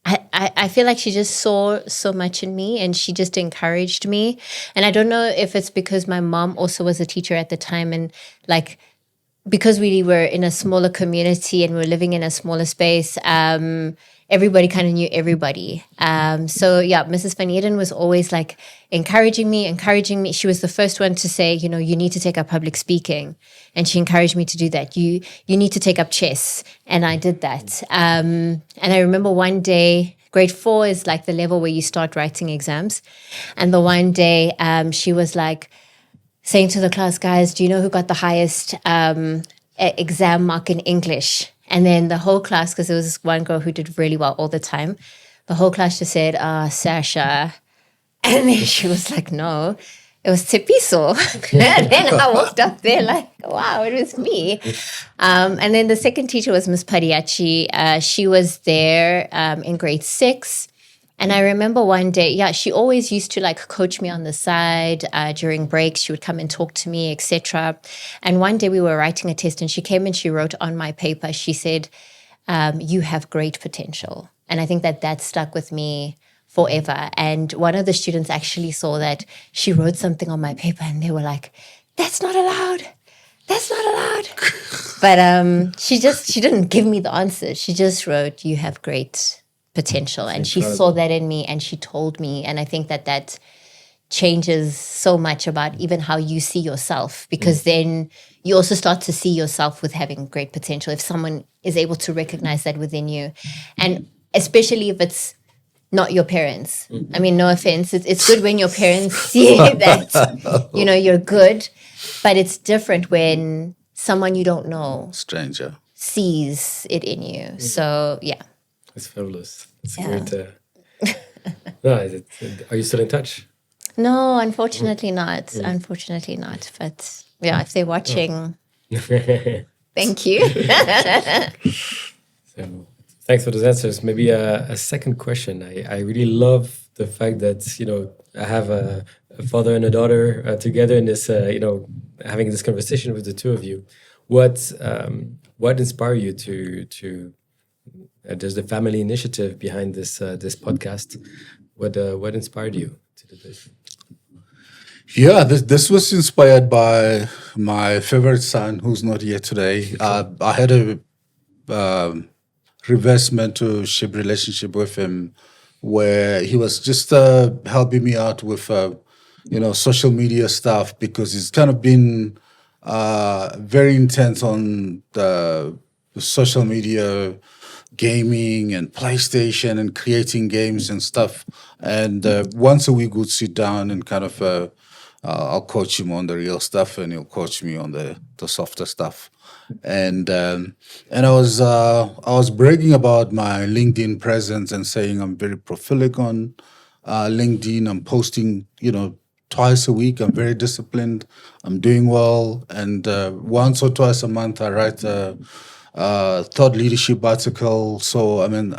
I feel like she just saw so much in me, and she just encouraged me. And I don't know if it's because my mom also was a teacher at the time, and like, because we were in a smaller community and we were living in a smaller space, everybody kind of knew everybody. So yeah, Mrs. Van Eerden was always like encouraging me. She was the first one to say, you need to take up public speaking. And she encouraged me to do that. You need to take up chess. And I did that. And I remember one day, grade 4 is like the level where you start writing exams. And the one day she was like saying to the class, guys, do you know who got the highest exam mark in English? And then the whole class, because there was this one girl who did really well all the time, the whole class just said, Sasha. And then she was like, no, it was Tshepiso. And then I walked up there like, wow, it was me. And then the second teacher was Miss Padiachi. She was there in grade 6. And I remember one day, she always used to like coach me on the side during breaks. She would come and talk to me, etc. And one day we were writing a test, and she came and she wrote on my paper, she said, you have great potential. And I think that stuck with me forever. And one of the students actually saw that she wrote something on my paper, and they were like, that's not allowed. That's not allowed. But she didn't give me the answer. She just wrote, you have great potential. And she saw that in me, and she told me. And I think that changes so much about even how you see yourself, because then you also start to see yourself with having great potential if someone is able to recognize that within you. And especially if it's not your parents. I mean, no offense. It's good when your parents see that, you're good, but it's different when someone you don't know, Stranger, sees it in you. So, yeah. It's fabulous. It's great. No, are you still in touch? No, unfortunately not. Unfortunately not. But yeah, if they're watching, thank you. So, thanks for those answers. Maybe a second question. I really love the fact that, I have a father and a daughter together in this, having this conversation with the two of you. What inspired you to there's the family initiative behind this podcast. What inspired you to do this? Yeah, this was inspired by my favorite son, who's not here today. I had a reverse mentorship relationship with him, where he was just helping me out with social media stuff, because he's kind of been very intense on the social media, gaming and PlayStation and creating games and stuff. And once a week we'd sit down and kind of I'll coach him on the real stuff, and he'll coach me on the softer stuff. And I was bragging about my LinkedIn presence and saying I'm very prolific on LinkedIn. I'm posting, twice a week. I'm very disciplined. I'm doing well, and once or twice a month I write a thought leadership article. So I mean,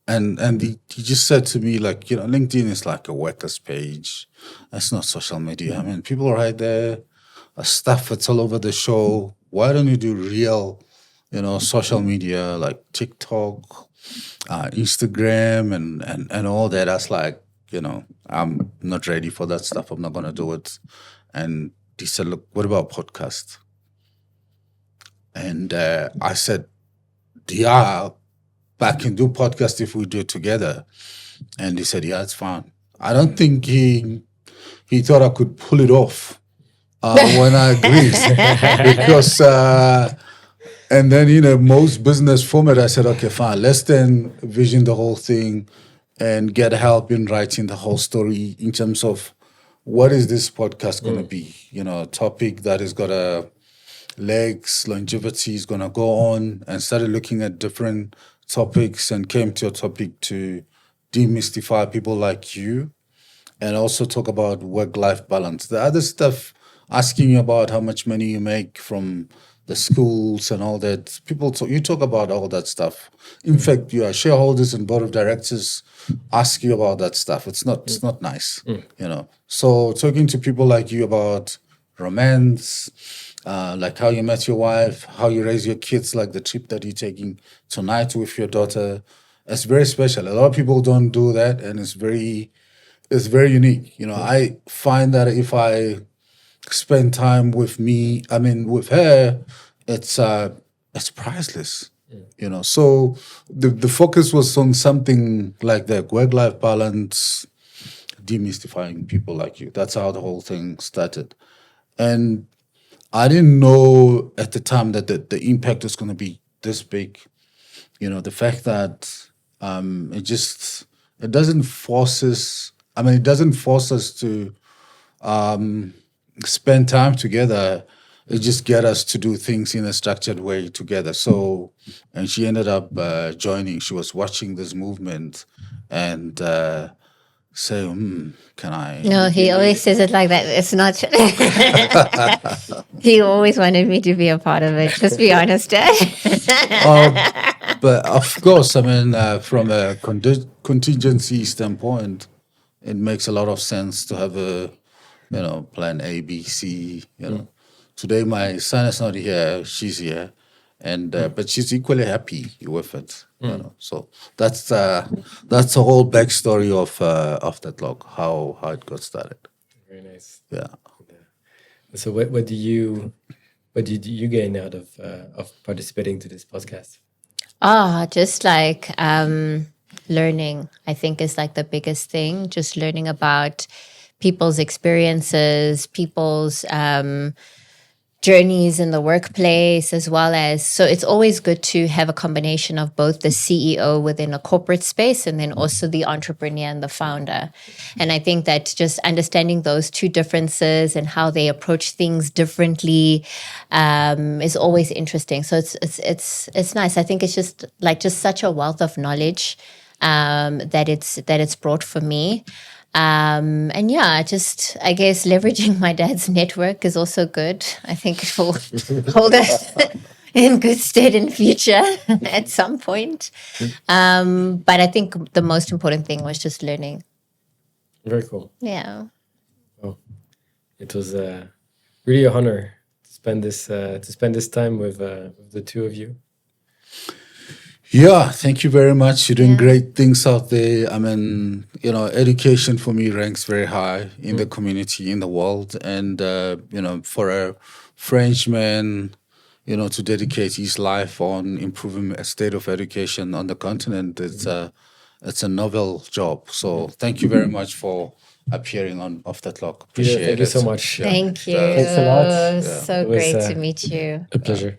and he just said to me, like, LinkedIn is like a workers page. That's not social media. I mean, people are right there, stuff that's all over the show. Why don't you do real, social media like TikTok, Instagram, and all that? That's like, I'm not ready for that stuff. I'm not going to do it. And he said, look, what about podcast? And I said, yeah, I can do podcast if we do it together. And he said, yeah, it's fine. I don't think he thought I could pull it off when I agreed. Because, and then, most business format, I said, okay, fine, let's then vision the whole thing and get help in writing the whole story in terms of what is this podcast going to be? A topic that has got a legs, longevity is going to go on, and started looking at different topics and came to a topic to demystify people like you, and also talk about work-life balance. The other stuff, asking you about how much money you make from the schools and all that, you talk about all that stuff. In fact, your shareholders and board of directors ask you about that stuff. It's not nice, So talking to people like you about romance, like how you met your wife, how you raise your kids, like the trip that you're taking tonight with your daughter. It's very special. A lot of people don't do that, and it's very unique. I find that if I spend time with her, it's priceless. So the focus was on something like that, work-life balance, demystifying people like you. That's how the whole thing started. And I didn't know at the time that the impact was going to be this big. The fact that it doesn't force us. It doesn't force us to spend time together. It just get us to do things in a structured way together. So, and she ended up joining. She was watching this movement and say, can I? No, he always says it like that. It's not. He always wanted me to be a part of it. Just be honest, Dad. But of course, from a contingency standpoint, it makes a lot of sense to have a, plan A, B, C. Today my son is not here; she's here, and but she's equally happy with it. So that's the whole backstory of that log, how it got started. Very nice. Yeah. So what did you gain out of participating to this podcast? Just like learning, I think, is like the biggest thing. Just learning about people's experiences, people's journeys in the workplace, as well as, so it's always good to have a combination of both the CEO within a corporate space and then also the entrepreneur and the founder. And I think that just understanding those two differences and how they approach things differently is always interesting. So it's nice. I think it's just such a wealth of knowledge that it's brought for me. And yeah, I guess leveraging my dad's network is also good. I think it will hold us in good stead in future at some point. But I think the most important thing was just learning. Very cool. Yeah. Oh, it was really an honor to spend this time with the two of you. Yeah, thank you very much. You're doing great things out there. I mean, education for me ranks very high in the community, in the world. And, for a Frenchman, to dedicate his life on improving a state of education on the continent, it's a novel job. So thank you very much for appearing on Off the Clock. Appreciate it. Thank you so much. Thank you. Thanks a lot. So great to meet you. A pleasure.